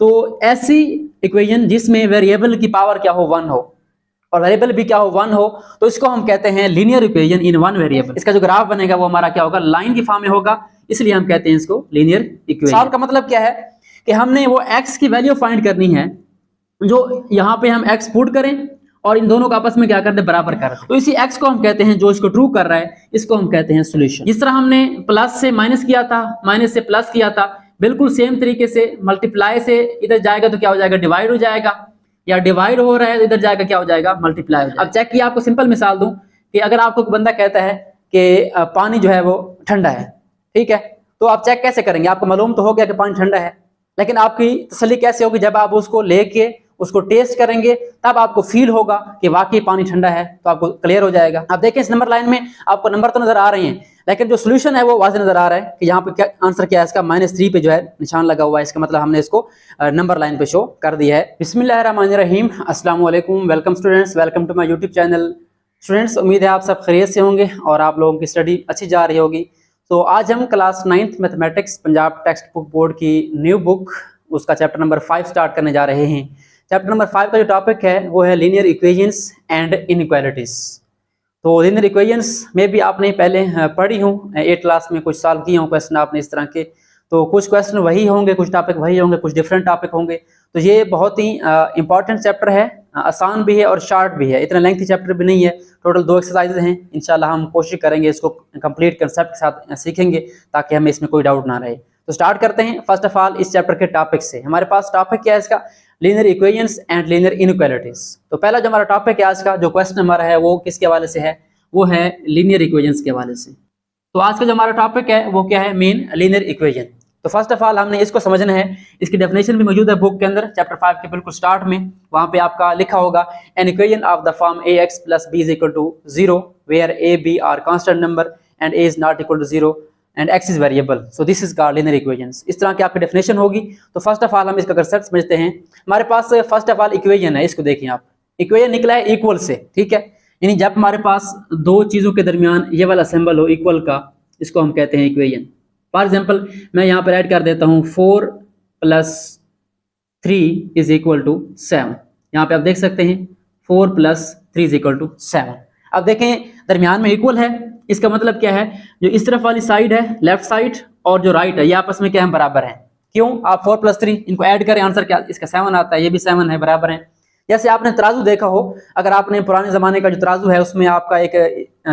तो ऐसी इक्वेशन जिसमें वेरिएबल की पावर क्या हो 1 हो और वेरिएबल भी क्या हो 1 हो, तो इसको हम कहते हैं linear equation in one variable. इसका जो ग्राफ बनेगा वो हमारा क्या होगा, लाइन की फॉर्म में होगा, इसलिए हम कहते हैं इसको लीनियर इक्वेशन। सॉल्व का मतलब क्या है कि हमने वो x की वैल्यू फाइंड करनी है जो यहाँ पे हम x पुट करें और इन दोनों को आपस में क्या कर दे, बराबर कर दे। तो इसी x को हम कहते हैं, जो इसको ट्रू कर रहा है, इसको हम कहते हैं सॉल्यूशन। जिस तरह हमने प्लस से माइनस किया था, माइनस से प्लस किया था, बिल्कुल सेम तरीके से मल्टीप्लाई से इधर जाएगा तो क्या हो जाएगा, डिवाइड हो जाएगा, या डिवाइड हो रहा है तो इधर जाएगा क्या हो जाएगा, मल्टीप्लाई हो जाएगा। अब चेक किया, आपको सिंपल मिसाल दूं कि अगर आपको बंदा कहता है कि पानी जो है वो ठंडा है, ठीक है, तो आप चेक कैसे करेंगे? आपको मालूम तो हो गया कि पानी ठंडा है, लेकिन आपकी तसल्ली कैसे होगी? जब आप उसको लेके उसको टेस्ट करेंगे तब आपको फील होगा कि वाकई पानी ठंडा है, तो आपको क्लियर हो जाएगा। आप देखें इस नंबर लाइन में आपको नंबर तो नजर आ रहे हैं, लेकिन जो सोल्यूशन है वो वाज़ेह नजर आ रहा है कि यहाँ पे क्या आंसर क्या है इसका, -3 पे जो है निशान लगा हुआ है। इसका मतलब हमने इसको नंबर लाइन पे शो कर दिया है। बिस्मिल्लाहिर्रहमानिर्रहीम, अस्सलाम वालेकुम, welcome students, welcome to my YouTube channel. Students, उम्मीद है आप सब खैरियत से होंगे और आप लोगों की स्टडी अच्छी जा रही होगी। तो आज हम class 9th mathematics Punjab text book board की न्यू बुक, उसका चैप्टर नंबर 5 स्टार्ट करने जा रहे हैं। चैप्टर नंबर 5 का जो टॉपिक है वो है लीनियर इक्वेशंस एंड इनइक्वालिटीज। तो लीनियर इक्वेशंस में भी आपने पहले पढ़ी हूँ, 8 क्लास में कुछ सॉल्व किए हूँ क्वेश्चन आपने इस तरह के। तो कुछ क्वेश्चन वही होंगे, कुछ टॉपिक वही होंगे, कुछ डिफरेंट टॉपिक होंगे। तो ये बहुत ही इंपॉर्टेंट चैप्टर है, आसान भी है और शार्ट भी है, इतना लेंथी चैप्टर भी नहीं है। टोटल 2 एक्सरसाइजेज हैं, इंशाल्लाह हम कोशिश करेंगे इसको कंप्लीट कंसेप्ट के साथ सीखेंगे ताकि हमें इसमें कोई डाउट ना रहे। तो स्टार्ट करते हैं फर्स्ट ऑफ ऑल इस चैप्टर के टॉपिक से। हमारे पास टॉपिक क्या है इसका, linear equations and linear inequalities. तो पहला जो हमारा टॉपिक है आज का, जो क्वेश्चन हमारा है वो किसके हवाले से है, वो है लीनियर इक्वेशंस के हवाले से। तो आज का जो हमारा टॉपिक है वो क्या है, मेन लीनियर इक्वेशन। तो फर्स्ट ऑफ ऑल हमने इसको समझना है, इसकी डेफिनेशन भी मौजूद है बुक के अंदर, चैप्टर 5 के बिल्कुल स्टार्ट में। वहां पे आपका लिखा होगा an equation of the form ax + b = 0 where a b are constant number and a is not equal to 0 and x is variable, so this is called linear equations। इस तरह की आपकी डेफिनेशन होगी। तो फर्स्ट ऑफ ऑल हम इसका concept समझते हैं। हमारे पास फर्स्ट ऑफ ऑल इक्वेशन है, इसको देखिए आप, इक्वेशन निकला है इक्वल से, ठीक है, यानी जब हमारे पास दो चीजों के दरमियान ये वाला सिंबल हो इक्वल का, इसको हम कहते हैं इक्वेशन। फॉर एग्जाम्पल मैं यहाँ पर ऐड कर देता हूँ 4 + 3 = 7। यहाँ पे आप देख सकते हैं 4 + 3 = 7। अब देखें दरमियान में इक्वल है, इसका मतलब क्या है, जो इस तरफ वाली साइड है लेफ्ट साइड और जो राइट है ये आपस में क्या है, बराबर है। क्यों? आप 4 + 3 इनको ऐड करें, आंसर क्या इसका 7 आता है, ये भी 7 है, बराबर है। जैसे आपने तराजू देखा हो, अगर आपने पुराने जमाने का जो तराजू है उसमें आपका एक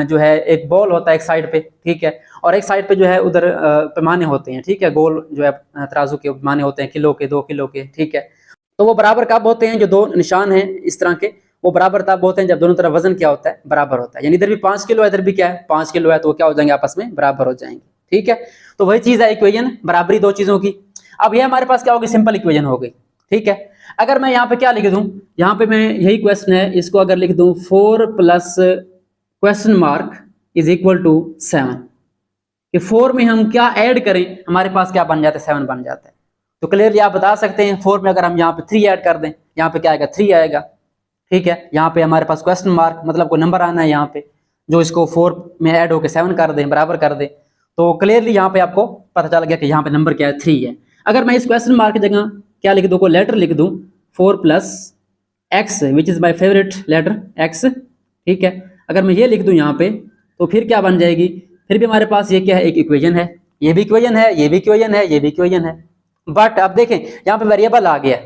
जो है एक बॉल होता है एक साइड पे, ठीक है, और एक साइड पे जो है उधर पैमाने होते हैं, ठीक है, गोल जो है तराजू के पैमाने होते हैं, किलो के, 2 किलो के, ठीक है। तो वो बराबर कब होते हैं, जो दो निशान हैं इस तरह के, वो बराबर तब होते हैं जब दोनों तरफ वजन क्या होता है, बराबर होता है। यानी इधर भी 5 किलो है, इधर भी क्या है 5 किलो है, तो वो क्या हो जाएंगे, आपस में बराबर हो जाएंगे, ठीक है। तो वही चीज है इक्वेशन, बराबरी दो चीजों की। अब ये हमारे पास क्या होगी, सिंपल इक्वेशन हो गई, ठीक है। अगर मैं यहाँ पे क्या लिख दूं, यहाँ पे मैं यही क्वेश्चन है, इसको अगर लिख दूं 4 + (?) 7, कि 4 में हम क्या ऐड करें, हमारे पास क्या बन जाता है, 7 बन जाता है। तो क्लियरली आप बता सकते हैं 4 में अगर हम यहाँ पे 3 ऐड कर दें, यहाँ पे क्या आएगा, 3 आएगा, ठीक है। यहाँ पे हमारे पास क्वेश्चन मार्क मतलब कोई नंबर आना है यहाँ पे, जो इसको 4 में ऐड होकर 7 कर दें, बराबर कर दें, तो क्लियरली यहाँ पे आपको पता चल गया कि यहाँ पे नंबर क्या है, 3 है। अगर मैं इस क्वेश्चन मार्क की जगह क्या लिख दूं, कोई लेटर लिख दूं 4 + x which is my favourite letter x, ठीक है। अगर मैं ये लिख दूं यहाँ पे, तो फिर क्या बन जाएगी, फिर भी हमारे पास ये क्या है, एक इक्वेशन है, ये भी इक्वेशन है, ये भी इक्वेशन है, ये भी इक्वेशन है। बट अब देखें यहाँ पे वेरिएबल आ गया,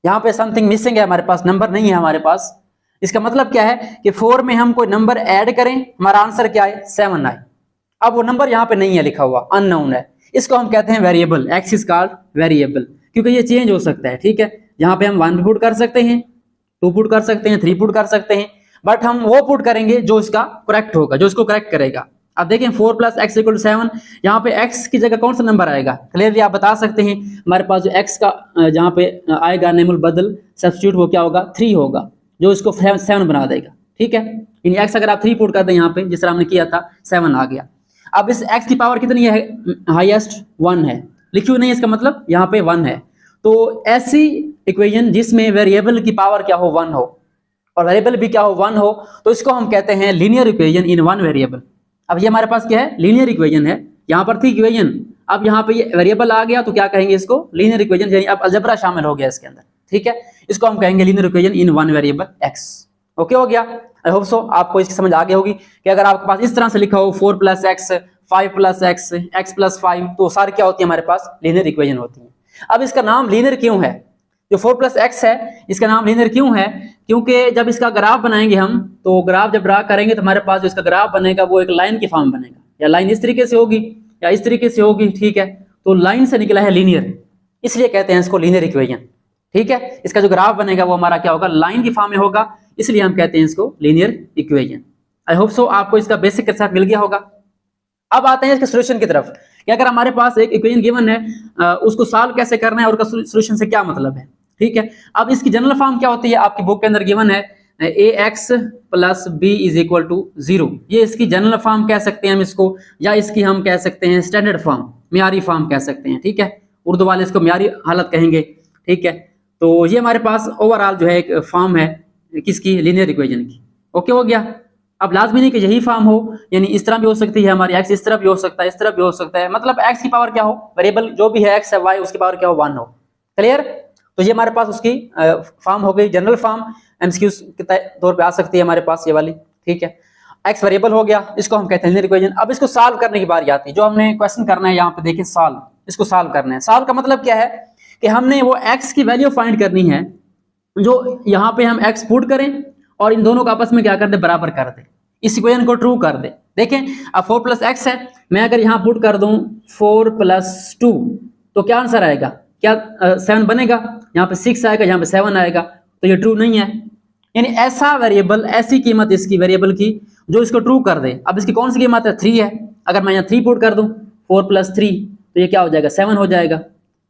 यहाँ पे समथिंग मिसिंग है, हमारे पास नंबर नहीं है हमारे पास। इसका मतलब क्या है कि 4 में हम कोई नंबर ऐड करें, हमारा आंसर क्या है, 7 आए। अब वो नंबर यहाँ पे नहीं है लिखा हुआ, अननोन है, इसको हम कहते हैं variable, x is called variable, क्योंकि ये चेंज हो सकता है, ठीक है। यहाँ पे हम 1 पुट कर सकते हैं, 2 पुट कर सकते हैं, 3 पुट कर सकते हैं, बट हम वो पुट करेंगे जो इसका करेक्ट होगा, जो इसको करेक्ट करेगा। अब देखें 4 + (x = 7), यहाँ पे x की जगह कौन सा नंबर आएगा, क्लियरली आप बता सकते हैं। हमारे पास जो x का जहाँ पे आएगा नेमुल बदल सब्स्टिट्यूट, वो क्या होगा, 3 होगा, जो इसको 7 बना देगा, ठीक है। यानी x अगर आप 3 पुट कर दें यहाँ पे, जिस तरह हमने किया था, 7 आ गया। अब इस x की पावर कितनी है, हाईएस्ट 1 है, लिखी हुई नहीं, इसका मतलब यहाँ पे 1 है। तो ऐसी इक्वेशन जिसमें वेरिएबल की पावर क्या हो, 1 हो और वेरिएबल भी क्या हो, 1 हो, तो इसको हम कहते हैं linear equation in one variable. अब ये हमारे पास क्या है, लीनियर इक्वेशन है। यहाँ पर थी इक्वेशन, अब यहाँ पे ये वेरिएबल आ गया तो क्या कहेंगे इसको, लीनियर इक्वेशन, यानी अब अलजेब्रा शामिल हो गया इसके अंदर, ठीक है। इसको हम कहेंगे linear equation in one variable x। Okay हो गया, आई होप सो आपको इसकी समझ आ गई होगी कि अगर आपके पास इस तरह से लिखा हो 4 + x 5 + x x + 5, तो सारी क्या होती है हमारे पास, लीनियर इक्वेशन होती है। अब इसका नाम लीनियर क्यों है, जो 4 + x है इसका नाम लीनियर क्यों है, क्योंकि जब इसका ग्राफ बनाएंगे हम, तो ग्राफ जब ड्रा करेंगे तो हमारे पास जो इसका ग्राफ बनेगा वो एक लाइन की फॉर्म बनेगा, या लाइन इस तरीके से होगी या इस तरीके से होगी, ठीक है। तो लाइन से निकला है लीनियर, इसलिए कहते हैं इसको लीनियर इक्वेशन, ठीक है। इसका जो ग्राफ बनेगा वो हमारा क्या होगा, लाइन की फॉर्म में होगा, इसलिए हम कहते हैं इसको लीनियर इक्वेशन। आई होप सो आपको इसका बेसिक कंसेप्ट मिल गया होगा। अब आते हैं इसके सॉल्यूशन की तरफ कि अगर हमारे पास एक इक्वेशन गिवन है, उसको सॉल्व कैसे करना है और उसका सॉल्यूशन से क्या मतलब है, ठीक है। अब इसकी जनरल फॉर्म क्या होती है, आपकी बुक के अंदर गिवन है ax + b = 0। ये इसकी जनरल फॉर्म कह सकते हैं हम इसको, या इसकी हम कह सकते हैं स्टैंडर्ड फॉर्म, म्यारी फॉर्म कह सकते हैं, ठीक है। उर्दू वाले इसको म्यारी हालत कहेंगे, ठीक है। तो ये हमारे पास ओवरऑल जो है एक फॉर्म है किसकी, लीनियर इक्वेशन की। ओके हो गया। अब लाजमी नहीं कि यही फॉर्म हो, यानी इस तरह भी हो सकती है हमारी x, इस तरह भी हो सकता है, इस तरह भी हो सकता है, मतलब x की पावर क्या हो, वेरिएबल जो भी है x है y, उसकी पावर क्या हो, 1 हो। क्लियर। तो ये हमारे पास उसकी फॉर्म हो गई, जनरल फॉर्म, एमसीक्यू के तौर पे आ सकती है हमारे पास ये वाली, ठीक है। x वेरिएबल हो गया, इसको हम कहते हैं लीनियर इक्वेशन। अब इसको सॉल्व करने की बारी आती है, जो हमने क्वेश्चन करना है यहाँ पे देखिए सॉल्व, इसको सॉल्व करना है। सॉल्व का मतलब क्या है कि हमने वो x की वैल्यू फाइंड करनी है, जो यहाँ पे हम x पुट करें और इन दोनों को आपस में क्या कर दे, बराबर कर दे, इस इक्वेशन को ट्रू कर दे। देखें अब 4 + x है, मैं अगर यहाँ पुट कर दूं 4 + 2 तो क्या आंसर आएगा, क्या 7 बनेगा, यहाँ पे 6 आएगा, यहाँ पे 7 आएगा, तो ये ट्रू नहीं है। यानी ऐसा वेरिएबल, ऐसी कीमत इसकी वेरिएबल की जो इसको ट्रू कर दे। अब इसकी कौन सी कीमत है, 3 है। अगर मैं यहाँ 3 पुट कर दूं 4 + 3 तो ये क्या हो जाएगा, 7 हो जाएगा,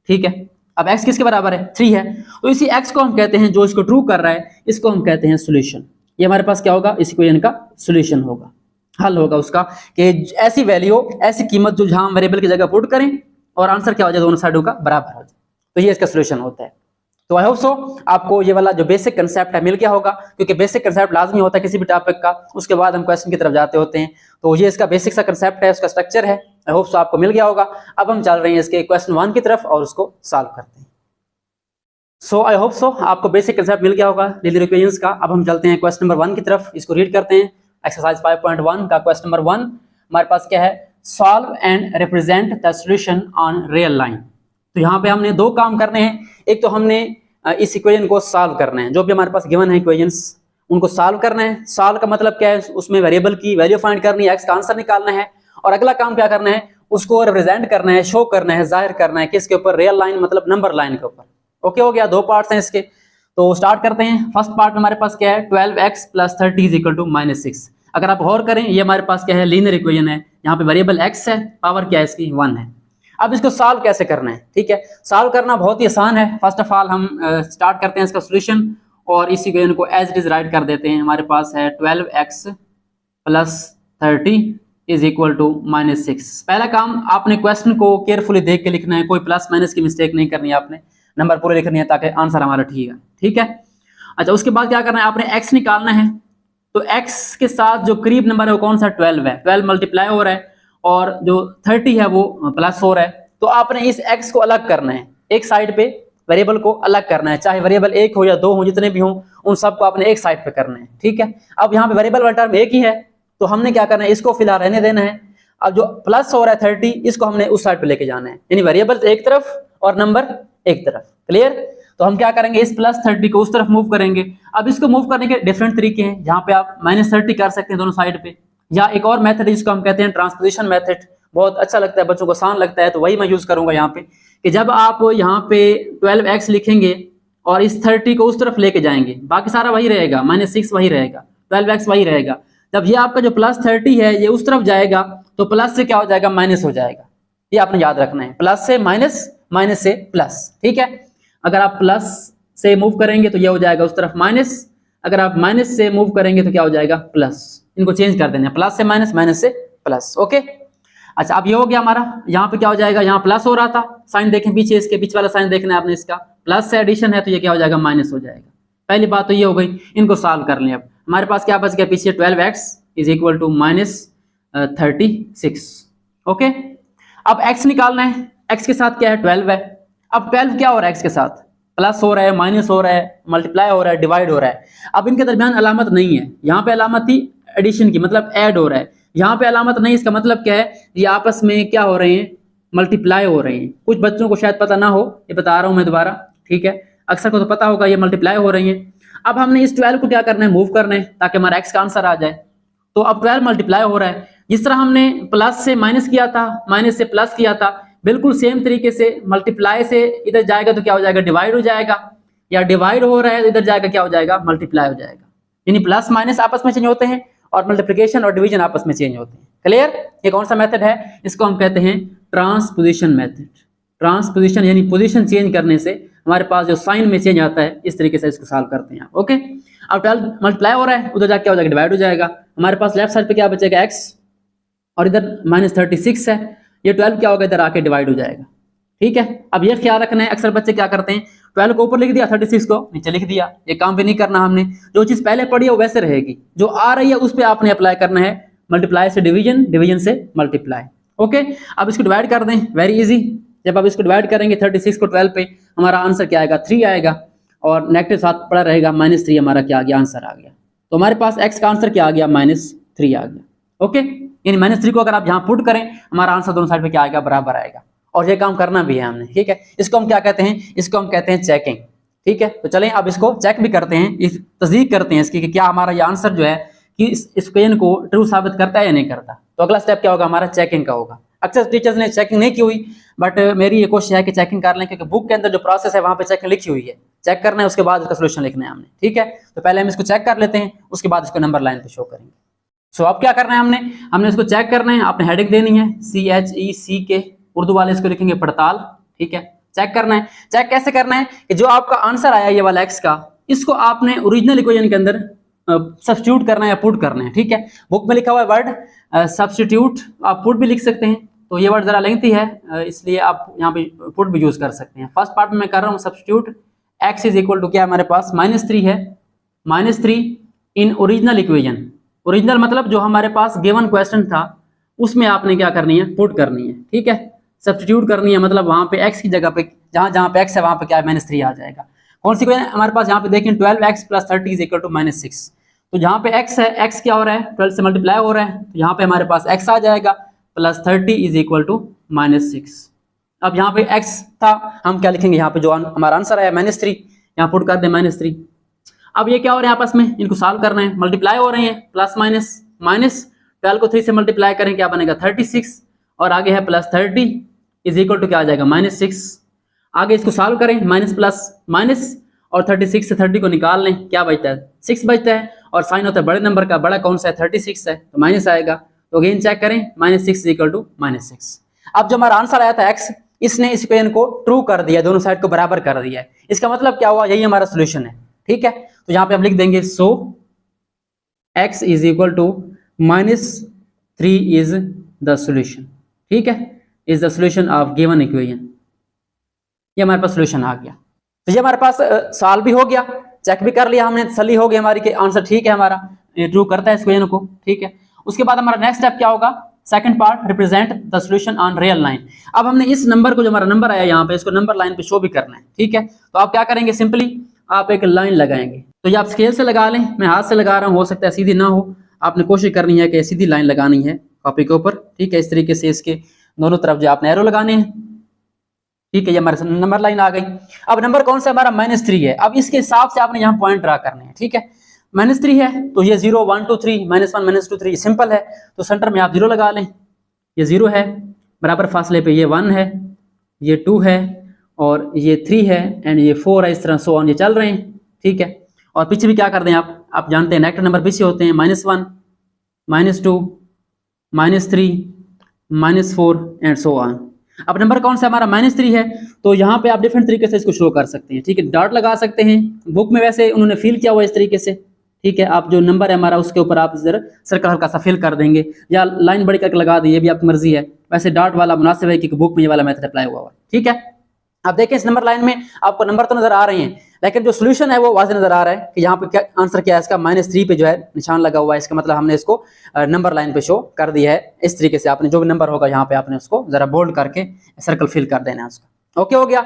ठीक है। अब x किसके बराबर है, 3 है। तो इसी x को हम कहते हैं, जो इसको ट्रू कर रहा है, इसको हम कहते हैं सॉल्यूशन। ये हमारे पास क्या होगा, इस इक्वेशन का सॉल्यूशन होगा, हल होगा उसका, कि ऐसी वैल्यू, ऐसी कीमत जो जहां वेरिएबल की जगह पुट करें और आंसर क्या हो जाए, दोनों साइडों का बराबर हो जाए, तो ये इसका सॉल्यूशन होता है। तो आई होप सो आपको ये वाला जो बेसिक कंसेप्ट है मिल गया होगा, क्योंकि बेसिक कंसेप्ट लाजमी होता है किसी भी टॉपिक का, उसके बाद हम क्वेश्चन की तरफ जाते होते हैं। तो ये इसका बेसिक सा कंसेप्ट है, उसका स्ट्रक्चर है। आई होप सो आपको मिल गया होगा। अब हम चल रहे हैं इसके क्वेश्चन 1 की तरफ और उसको सॉल्व करते हैं। सो आई होप सो आपको बेसिक कंसेप्ट मिल गया होगा लीनियर इक्वेशंस का। अब हम चलते हैं क्वेश्चन नंबर 1 की तरफ, इसको रीड करते हैं। एक्सरसाइज 5.1 का क्वेश्चन नंबर 1 हमारे पास क्या है, solve and represent the solution on real line. तो यहाँ पे हमने दो काम करने हैं। एक तो हमने इस इक्वेशन को सॉल्व करना है, जो भी हमारे पास गिवन है इक्वेशंस उनको सॉल्व करना है। सॉल्व का मतलब क्या है, उसमें वेरिएबल की वैल्यू फाइंड करनी है, एक्स का आंसर निकालना है। और अगला काम क्या करना है, उसको रिप्रेजेंट करना है, शो करना है, जाहिर करना है किसके ऊपर, रियल लाइन मतलब नंबर लाइन के ऊपर। ओके हो गया, दो पार्ट्स हैं इसके। तो स्टार्ट करते हैं। फर्स्ट पार्ट में हमारे पास क्या है, 12x + 30 = -6। अगर आप गौर करें, ये हमारे पास क्या है, लीनियर इक्वेशन है। यहाँ पे वेरिएबल x है, पावर क्या है इसकी, 1 है। अब इसको सॉल्व कैसे करना है, ठीक है। सॉल्व करना बहुत ही आसान है। फर्स्ट ऑफ ऑल हम स्टार्ट करते हैं इसका सॉल्यूशन और इस इक्वेशन को एज इट इज राइट कर देते हैं। हमारे पास है 12x + 30 = -6। पहला काम, आपने क्वेश्चन को केयरफुली देख के लिखना है, कोई प्लस माइनस की मिस्टेक नहीं करनी है, आपने नंबर पूरे लिखनी है ताकि आंसर हमारा ठीक है। अच्छा, उसके बाद क्या करना है, आपने x निकालना है। तो x के साथ जो करीब नंबर है वो कौन सा, 12 है। 12 मल्टीप्लाई हो रहा है और जो 30 है वो प्लस हो रहा है। तो आपने इस x को अलग करना है, एक साइड पे वेरिएबल को अलग करना है, चाहे वेरिएबल 1 हो या 2 हो, जितने भी हो उन सबको आपने एक साइड पे करना है, ठीक है। अब यहाँ पे वेरिएबल वाला टर्म एक ही है, तो हमने क्या करना है, इसको फिलहाल रहने देना है। अब जो प्लस हो रहा है 30, इसको हमने उस साइड पे लेके जाना है, यानी वेरिएबल एक तरफ और नंबर एक तरफ। क्लियर। तो हम क्या करेंगे, इस +30 को उस तरफ मूव करेंगे। अब इसको मूव करने के डिफरेंट तरीके हैं, जहाँ पे आप -30 कर सकते हैं दोनों साइड पे, या एक और मेथड जिसको हम कहते हैं ट्रांसपोजिशन मेथड। बहुत अच्छा लगता है बच्चों को, आसान लगता है, तो वही मैं यूज करूंगा यहाँ पे, कि जब आप यहाँ पे 12x लिखेंगे और इस 30 को उस तरफ लेके जाएंगे, बाकी सारा वही रहेगा, -6 वही रहेगा, 12x वही रहेगा। जब ये आपका जो +30 है ये उस तरफ जाएगा तो प्लस से क्या हो जाएगा, माइनस हो जाएगा। ये आपने याद रखना है, प्लस से माइनस, माइनस से प्लस, ठीक है। अगर आप प्लस से मूव करेंगे तो ये हो जाएगा उस तरफ माइनस, अगर आप माइनस से मूव करेंगे तो क्या हो जाएगा, प्लस। इनको चेंज कर देना, प्लस से माइनस, माइनस से प्लस। ओके। अच्छा, अब ये हो गया हमारा। यहाँ पे क्या हो जाएगा, यहाँ प्लस हो रहा था, साइन देखें पीछे, इसके बीच वाला साइन देखना है आपने, इसका प्लस से एडिशन है तो ये क्या हो जाएगा, माइनस हो जाएगा। पहली बात तो ये हो गई। इनको सॉल्व कर लें। अब हमारे पास क्या बच गया पीछे, 12x = -36। ओके। अब x निकालना है, x के साथ क्या है 12 है। अब 12 क्या हो रहा है x के साथ, प्लस हो रहा है, माइनस हो रहा है, मल्टीप्लाई हो रहा है, डिवाइड हो रहा है। अब इनके दरमियान अलामत नहीं है, यहाँ पे अलामत थी एडिशन की, मतलब ऐड हो रहा है, यहाँ पे अलामत नहीं, इसका मतलब क्या है, ये आपस में क्या हो रहे हैं, मल्टीप्लाई हो रहे हैं। कुछ बच्चों को शायद पता ना हो, ये बता रहा हूं मैं दोबारा, ठीक है, अक्सर को तो पता होगा, ये मल्टीप्लाई हो रही है। अब हमने इस 12 को क्या करना है, मूव करना है, ताकि हमारा x का आंसर आ जाए। तो अब 12 मल्टीप्लाई हो रहा है, जिस तरह हमने प्लस से माइनस किया था, माइनस से प्लस किया था, बिल्कुल सेम तरीके से मल्टीप्लाई से इधर जाएगा तो क्या हो जाएगा, डिवाइड हो जाएगा, या डिवाइड हो रहा है तो इधर जाएगा क्या हो जाएगा, मल्टीप्लाई हो जाएगा। यानी प्लस माइनस आपस में चेंज होते हैं और मल्टीप्लिकेशन और डिवीजन आपस में चेंज होते हैं। क्लियर? ये कौन सा मेथड है, इसको हम कहते हैं ट्रांसपोजिशन मेथड। ट्रांसपोजिशन यानी पोजीशन चेंज करने से हमारे पास जो साइन में चेंज आता है, इस तरीके से इसको सॉल्व करते हैं आप। ओके, अब 12 मल्टीप्लाई हो रहा है, उधर जाके क्या हो जाएगा, डिवाइड हो जाएगा। हमारे पास लेफ्ट साइड पे क्या बचेगा, x, और इधर -36 है, ये 12 क्या होगा, इधर आके डिवाइड हो जाएगा। ठीक है, अब ये ख्याल रखना है, अक्सर बच्चे क्या करते हैं, 12 को ऊपर लिख दिया, 36 को नीचे लिख दिया। ये काम भी नहीं करना हमने, जो चीज पहले पढ़ी है वो वैसे रहेगी, जो आ रही है उस पर आपने अप्लाई करना है, मल्टीप्लाई से डिवीजन, डिवीजन से मल्टीप्लाई। ओके, अब इसको डिवाइड कर दें, वेरी इजी। जब आप इसको डिवाइड करेंगे 36 को 12 पे, हमारा आंसर क्या आएगा, 3 आएगा, और नेगेटिव साथ पड़ा रहेगा, -3 हमारा क्या आ गया, आंसर आ गया। तो हमारे पास x का आंसर क्या आ गया, -3 आ गया। ओके, यानी -3 को अगर आप यहाँ पुट करें, हमारा आंसर दोनों साइड पे क्या आएगा, बराबर आएगा। और ये काम करना भी है हमने, ठीक है। इसको हम क्या कहते हैं, इसको हम कहते हैं चेकिंग। ठीक है, तो चलें अब इसको चेक भी करते हैं, इस तस्दीक करते हैं इसकी कि क्या हमारा ये आंसर जो है कि इस इक्वेशन को ट्रू साबित करता है या नहीं करता। तो अगला स्टेप क्या होगा, हमारा चेकिंग का होगा। अक्सर टीचर्स ने चेकिंग नहीं की हुई, बट मेरी ये कोशिश है कि चेकिंग कर लें, क्योंकि बुक के अंदर जो प्रोसेस है वहां पे चेकिंग लिखी हुई है। चेक करना है, उसके बाद उसका सोल्यूशन लिखना है हमने। ठीक है, तो पहले हम इसको चेक कर लेते हैं, उसके बाद इसको नंबर लाइन पे शो करेंगे। सो अब क्या करना है, हमने इसको चेक करना है। आपने हेडिंग देनी है CHECK, उर्दू वाले इसको लिखेंगे पड़ताल। ठीक है, चेक करना है। चेक कैसे करना है कि जो आपका आंसर आया ये वाला x का, इसको आपने ओरिजिनल इक्वेशन के अंदर सब्स्टिट्यूट करना है या पुट करना है। ठीक है, बुक में लिखा हुआ है वर्ड सब्स्टिट्यूट, आप पुट भी लिख सकते हैं। तो ये वर्ड जरा लेंथी है, इसलिए आप यहाँ पे पुट भी यूज कर सकते हैं। फर्स्ट पार्ट में मैं कर रहा हूँ substitute, x is equal to क्या हमारे पास -3 है, -3 इन ओरिजिनल इक्वेशन। ओरिजिनल मतलब जो हमारे पास गिवन क्वेश्चन था उसमें आपने क्या करनी है, पुट करनी है। ठीक है, सब्स्टिट्यूट करनी है, मतलब वहां पे x की जगह पे जहां जहां पे x है वहां पे क्या है, -3 आ जाएगा। कौन सी इक्वेशन हमारे पास, यहाँ पे देखें 12x + 30 इज इक्वल टू -6। तो जहां पे x है, x क्या हो रहा है, 12 से मल्टीप्लाई हो रहा है, तो यहाँ पे हमारे पास x आ जाएगा + 30 इज इक्वल टू -6। अब यहाँ पे x था, हम क्या लिखेंगे, यहाँ पे जो हमारा आंसर आया -3, यहाँ पुट कर दे -3। अब ये क्या हो रहा है, आपस में इनको सॉल्व करना है, मल्टीप्लाई हो रहे हैं, प्लस माइनस 12 को 3 से मल्टीप्लाई करें, क्या बनेगा 36, और आगे है +30 इज इक्वल टू क्या आ जाएगा, -6। आगे इसको सॉल्व करें, माइनस प्लस माइनस, और 36 से 30 को निकाल लें, क्या बचता है, 6 बचता है, और साइन होता है बड़े नंबर का, बड़ा कौन सा है, 36 है, तो माइनस आएगा। तो अगेन चेक करें, -6 इज इक्वल टू -6। अब जो हमारा आंसर आया था x, इसने इस इक्वेशन को ट्रू कर दिया, दोनों साइड को बराबर कर दिया है। इसका मतलब क्या हुआ, यही हमारा सोल्यूशन है। ठीक है, तो यहाँ पे हम लिख देंगे so x is equal to -3 is the solution. ठीक है, is the solution of given equation. ये हमारे पास सोल्यूशन आ गया। तो ये हमारे पास सॉल्व भी हो गया, चेक भी कर लिया हमने, तसल्ली हो गई हमारी कि आंसर ठीक है, हमारा ये ट्रू करता है इस इक्वेशन को। ठीक है, उसके बाद हमारा नेक्स्ट स्टेप क्या होगा, second part, represent the solution on real line. अब हमने इस नंबर को, जो हमारा नंबर आया यहाँ पे, इसको नंबर लाइन पे शो भी करना है। ठीक है, तो आप क्या करेंगे, सिंपली आप एक लाइन लगाएंगे। तो ये आप स्केल से लगा लें, मैं हाथ से लगा रहा हूँ, हो सकता है सीधी ना हो, आपने कोशिश करनी है कि सीधी लाइन लगानी है कॉपी के ऊपर। ठीक है, इस तरीके से इसके दोनों तरफ जो आपने एरो लगाने हैं। ठीक है, ये हमारे नंबर लाइन आ गई। अब नंबर कौन सा हमारा, -3 है। अब इसके हिसाब से आपने यहाँ पॉइंट ड्रा करने हैं। ठीक है, -3 है तो ये 0 1 2 3 -1 -2 3 सिंपल है, तो सेंटर में आप 0 लगा लें। ये 0 है, बराबर फासले पे ये 1 है, ये 2 है, और ये 3 है, एंड ये 4 है, इस तरह सो ऑन ये चल रहे हैं। ठीक है, और पीछे भी क्या कर दें आप जानते हैं नेगेटिव नंबर पीछे होते हैं, -1 -2 -3 -4 एंड सो ऑन। अब नंबर कौन सा हमारा, -3 है, तो यहाँ पे आप डिफरेंट तरीके से इसको शो कर सकते हैं। ठीक है, डॉट लगा सकते हैं, बुक में वैसे उन्होंने फिल किया हुआ इस तरीके से। ठीक है, आप जो नंबर है हमारा उसके ऊपर आप जरा सर्कल हल्का सा फिल कर देंगे, या लाइन बड़ी करके लगा दी, ये भी आपकी मर्जी है। वैसे डॉट वाला मुनासिब है क्योंकि बुक में ये वाला मेथड अप्लाई हुआ है। ठीक है, आप देखें इस नंबर लाइन में आपको नंबर तो नजर आ रहे हैं, लेकिन जो सोल्यूशन है वो वाज़ेह नजर आ रहा है कि यहाँ पे क्या आंसर क्या है इसका, -3 पे जो है निशान लगा हुआ है। इसका मतलब हमने इसको नंबर लाइन पे शो कर दिया है। इस तरीके से आपने जो भी नंबर होगा यहाँ पे आपने उसको जरा बोल्ड करके सर्कल फिल कर देना है उसका। ओके हो गया।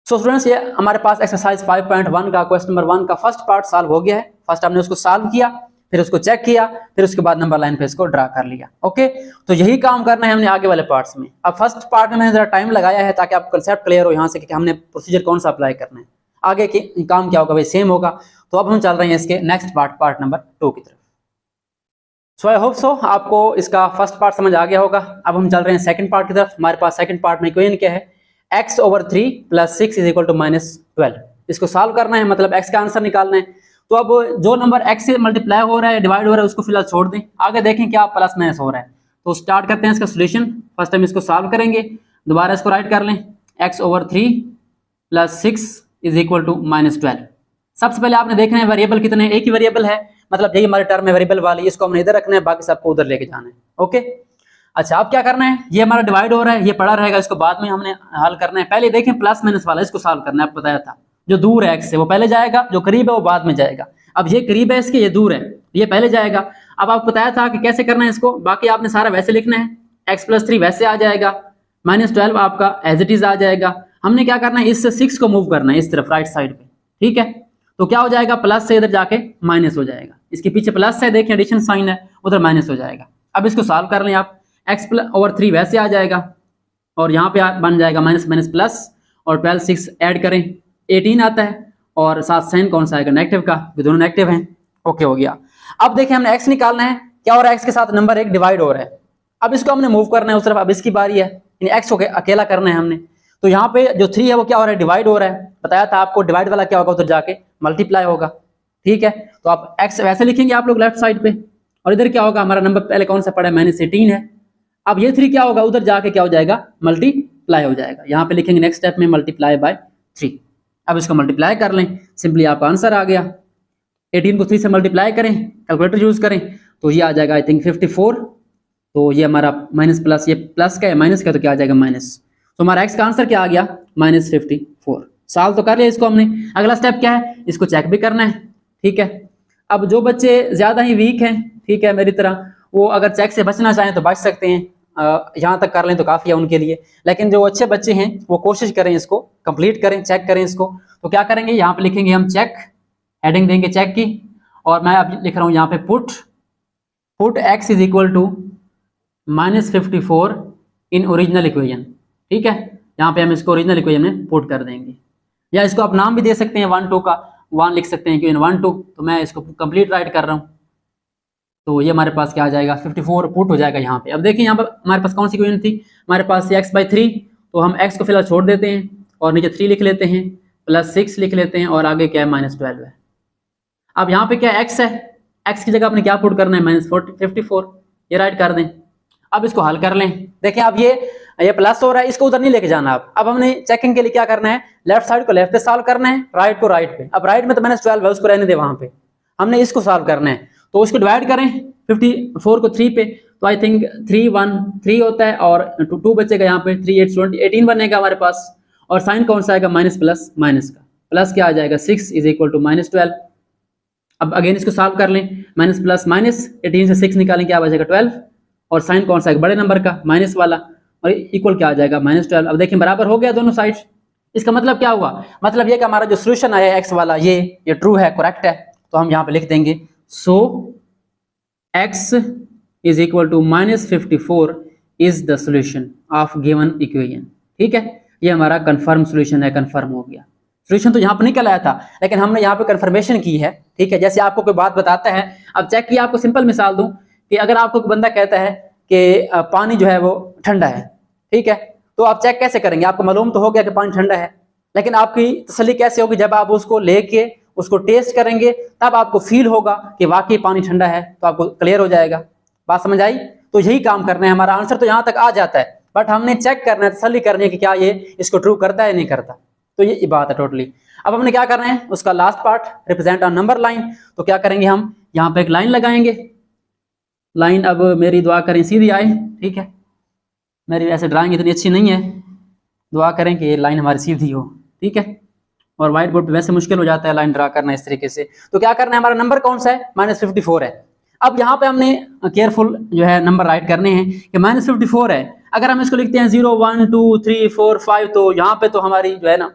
सो स्टूडेंट्स ये हमारे पास एक्सरसाइज 5.1 का क्वेश्चन नंबर 1 का फर्स्ट पार्ट सॉल्व हो गया है। फर्स्ट हमने उसको सॉल्व किया, फिर उसको चेक किया, फिर उसके बाद नंबर लाइन पे इसको ड्रा कर लिया। ओके, तो यही काम करना है हमने आगे वाले पार्ट्स में। अब फर्स्ट पार्ट में मैंने जरा टाइम लगाया है ताकि आपको कंसेप्ट क्लियर हो यहाँ से कि हमने प्रोसीजर कौन सा अप्लाई करना है, आगे के काम क्या होगा, भाई सेम होगा। तो अब हम चल रहे हैं इसके नेक्स्ट पार्ट नंबर 2 की तरफ। सो आई होप सो आपको इसका फर्स्ट पार्ट समझ आ गया होगा। अब हम चल रहे हैं सेकंड पार्ट की तरफ। हमारे पास सेकंड पार्ट में इक्वेशन क्या है, x/3 + 6 = -12। इसको सॉल्व करना है, मतलब x का आंसर निकालना है। तो अब जो नंबर x से मल्टीप्लाई हो रहा है, डिवाइड हो रहा है, उसको फिलहाल छोड़ दें, आगे देखें क्या प्लस माइनस हो रहा है। तो स्टार्ट करते हैं इसका सोल्यूशन। फर्स्ट टाइम इसको सॉल्व करेंगे, दोबारा इसको राइट कर लें, x/3 + 6 = -12। सबसे पहले आपने देखना है वेरिएबल कितने हैं, एक ही वेरिएबल है, मतलब यही हमारी टर्म है वेरिएबल वाली, इसको हमने इधर रखना है, बाकी सबको उधर लेके जाना है। ओके, अच्छा अब क्या करना है, ये हमारा डिवाइड हो रहा है, ये पड़ा रहेगा, इसको बाद में हमने हल करना है। पहले देखें प्लस माइनस वाला, इसको सॉल्व करना है, आपको बताया था। जो दूर है x से वो पहले जाएगा, जो करीब है वो बाद में जाएगा। अब ये करीब है इसके, ये दूर है, ये पहले जाएगा। अब आपको बताया था कि कैसे करना है इसको, बाकी आपने सारा वैसे लिखना है, x+3 वैसे आ जाएगा, -12 आपका एज इट इज आ जाएगा। हमने क्या करना है, इससे 6 को मूव करना है इस तरफ राइट साइड पे, ठीक है। तो क्या हो जाएगा, प्लस से इधर जाके माइनस हो जाएगा, इसके पीछे प्लस है, देखिए एडिशन साइन है, उधर माइनस हो जाएगा। अब इसको सॉल्व कर लें आप, x/3 वैसे आ जाएगा और यहाँ पे बन जाएगा माइनस माइनस प्लस, और 12 6 ऐड करें 18 आता है, और साथ साइन कौन सा आएगा, नेगेटिव का, दोनों नेगेटिव हैं। ओके हो गया। अब देखिए हमने x निकालना है, क्या हो रहा है, x के साथ नंबर 1 डिवाइड हो रहा है। अब इसको हमने मूव करना है उस तरफ, अब इसकी बारी है, x को अकेला करना है हमने। तो यहाँ पे जो 3 है वो क्या हो रहा है, डिवाइड हो रहा है। बताया था आपको डिवाइड वाला क्या होगा, उधर जाके मल्टीप्लाई होगा, ठीक है। तो आप x वैसे लिखेंगे आप लोग लेफ्ट साइड पे, और इधर क्या होगा, हमारा नंबर पहले कौन सा पड़ा है, -18 है। अब ये 3 क्या होगा, उधर जाके क्या हो जाएगा, मल्टीप्लाई हो जाएगा। यहाँ पे लिखेंगे नेक्स्ट स्टेप में मल्टीप्लाई बाय 3। अब इसको मल्टीप्लाई कर लें, सिंपली आपका आंसर आ गया। 18 को 3 से मल्टीप्लाई करें, कैलकुलेटर यूज करें, तो ये आ जाएगा आई थिंक 54। तो ये हमारा माइनस प्लस, ये प्लस का है माइनस का, तो क्या आ जाएगा माइनस। तो हमारा x का आंसर क्या आ गया, -54। सॉल्व तो कर लिया इसको हमने। अगला स्टेप क्या है, इसको चेक भी करना है, ठीक है। अब जो बच्चे ज्यादा ही वीक हैं, ठीक है, मेरी तरह, वो अगर चेक से बचना चाहें तो बच सकते हैं, यहाँ तक कर लें तो काफ़ी है उनके लिए। लेकिन जो अच्छे बच्चे हैं वो कोशिश करें इसको कंप्लीट करें, चेक करें इसको। तो क्या करेंगे, यहाँ पे लिखेंगे हम चेक, हेडिंग देंगे चेक की, और मैं अब लिख रहा हूँ यहाँ पे पुट x = -54 इन ओरिजिनल इक्वेशन, ठीक है। यहाँ पे हम इसको ओरिजिनल इक्वेशन में पुट कर देंगे, या इसको आप नाम भी दे सकते हैं, 1 2 का 1 लिख सकते हैं, इक्वेशन 1 2। तो मैं इसको कंप्लीट राइट कर रहा हूँ, तो ये हमारे पास क्या आ जाएगा, 54 पुट हो जाएगा यहाँ पे। अब देखिए यहाँ पर हमारे पास कौन सी इक्वेशन थी, हमारे पास x/3, तो हम x को फिलहाल छोड़ देते हैं और नीचे 3 लिख लेते हैं, +6 लिख लेते हैं, और आगे क्या है, -12 है। अब यहाँ पे क्या x है, x की जगह आपने क्या पुट करना है, -54, ये राइट कर दें। अब इसको हल कर लें, देखें अब ये प्लस हो रहा है, इसको उधर नहीं लेके जाना। अब हमने चेकिंग के लिए क्या करना है, लेफ्ट साइड को लेफ्ट पे सॉल्व करना है, राइट को राइट पे। अब राइट में तो -12 है, उसको रहने दे, वहां पे हमने इसको सॉल्व करना है। तो उसको डिवाइड करें 54 को 3 पे, तो आई थिंक 3 1 3 होता है, और 2 बचेगा यहाँ पे, 3 8 20 18 बनेगा हमारे पास। और साइन कौन सा आएगा, माइनस प्लस माइनस का, प्लस क्या आ जाएगा, 6 = -12। अब अगेन इसको सॉल्व कर लें, माइनस प्लस माइनस, 18 से 6 निकालें, क्या बचेगा 12, और साइन कौन सा है, बड़े नंबर का, माइनस वाला, और इक्वल क्या आ जाएगा, -12। अब देखिए बराबर हो गया दोनों साइड्स। इसका मतलब क्या हुआ, मतलब ये कि हमारा जो सोल्यूशन आया है x वाला, ये ट्रू है, करेक्ट है। तो हम यहाँ पे लिख देंगे, so x = -54 is the solution of given equation, ठीक है। ये हमारा कंफर्म सोल्यूशन है, कंफर्म हो गया। सोल्यूशन तो यहाँ पर निकल आया था, लेकिन हमने यहाँ पे कंफर्मेशन की है, ठीक है। जैसे आपको कोई बात बताता है, अब चेक किया, आपको सिंपल मिसाल दूं कि अगर आपको कोई बंदा कहता है कि पानी जो है वो ठंडा है, ठीक है, तो आप चेक कैसे करेंगे, आपको मालूम तो हो गया कि पानी ठंडा है, लेकिन आपकी तसल्ली कैसे होगी, जब आप उसको लेके उसको टेस्ट करेंगे, तब आपको फील होगा कि वाकई पानी ठंडा है, तो आपको क्लियर हो जाएगा। बात समझ आई। तो यही काम करना है, हमारा आंसर तो यहाँ तक आ जाता है, बट हमने चेक करना है, तसल्ली करनी है कि क्या ये इसको ट्रू करता है नहीं करता। तो ये बात है टोटली। अब हमने क्या करना है, उसका last part, represent on number line. तो क्या करेंगे, हम यहाँ पे एक लाइन लगाएंगे, लाइन अब मेरी दुआ करें सीधी आए, ठीक है। मेरी ऐसे ड्राइंग इतनी अच्छी नहीं है, दुआ करें कि ये लाइन हमारी सीधी हो, ठीक है। और व्हाइट बोर्ड पे वैसे मुश्किल हो जाता है लाइन ड्रा करना इस तरीके से। तो क्या करना है, हमारा नंबर कौन सा है, -54 है। अब यहाँ पे हमने केयरफुल जो है नंबर राइट करने हैं कि -54 है। अगर हम इसको लिखते हैं 0 1 2 3 4 5, तो यहाँ पे तो हमारी जो है ना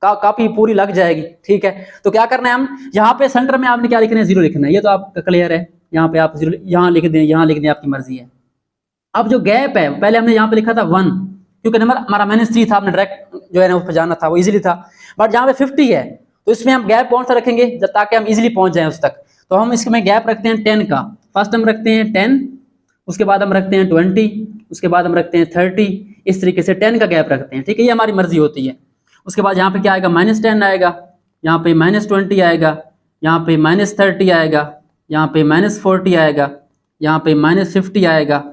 काफी पूरी लग जाएगी, ठीक है। तो क्या करना है, हम यहाँ पे सेंटर में आपने क्या लिखना है, 0 लिखना है। ये तो आपका क्लियर है, यहाँ पे आप 0 यहाँ लिख दें, यहाँ लिख दें, आपकी मर्जी है। अब जो गैप है, पहले हमने यहाँ पे लिखा था 1, क्योंकि नंबर हमारा -3 था, आपने डायरेक्ट जो है ना उस पर जाना था, वो इजीली था। बट यहाँ पे 50 है, तो इसमें हम गैप कौन सा रखेंगे ताकि हम इजीली पहुंच जाएं उस तक। तो हम इसमें गैप रखते हैं 10 का। फर्स्ट हम रखते हैं 10, उसके बाद हम रखते हैं 20, उसके बाद हम रखते हैं 30, इस तरीके से 10 का गैप रखते हैं, ठीक है। ये हमारी मर्जी होती है। उसके बाद यहाँ पे क्या आएगा, -10 आएगा, यहाँ पे -20 आएगा, यहाँ पे -30 आएगा, यहाँ पे -40 आएगा, यहाँ पे -50 आएगा,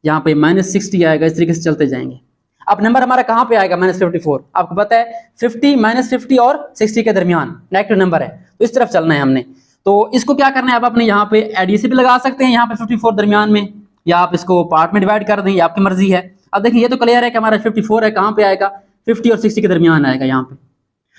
यहाँ पे -60 आएगा, इस तरीके से चलते जाएंगे। अब नंबर हमारा कहाँ पे आएगा, -54। आपको पता है 50 -50 और 60 के दरमियान नेगेटिव नंबर है, तो इस तरफ चलना है हमने। तो इसको क्या करना है, अब अपने यहाँ पे एडीसी भी लगा सकते हैं यहाँ पे 54 दरमियान में, या आप इसको पार्ट में डिवाइड कर दें, ये आपकी मर्जी है। अब देखिए ये तो क्लियर है कि हमारा 54 है, कहाँ पे आएगा, 50 और 60 के दरमियान आएगा यहाँ पे।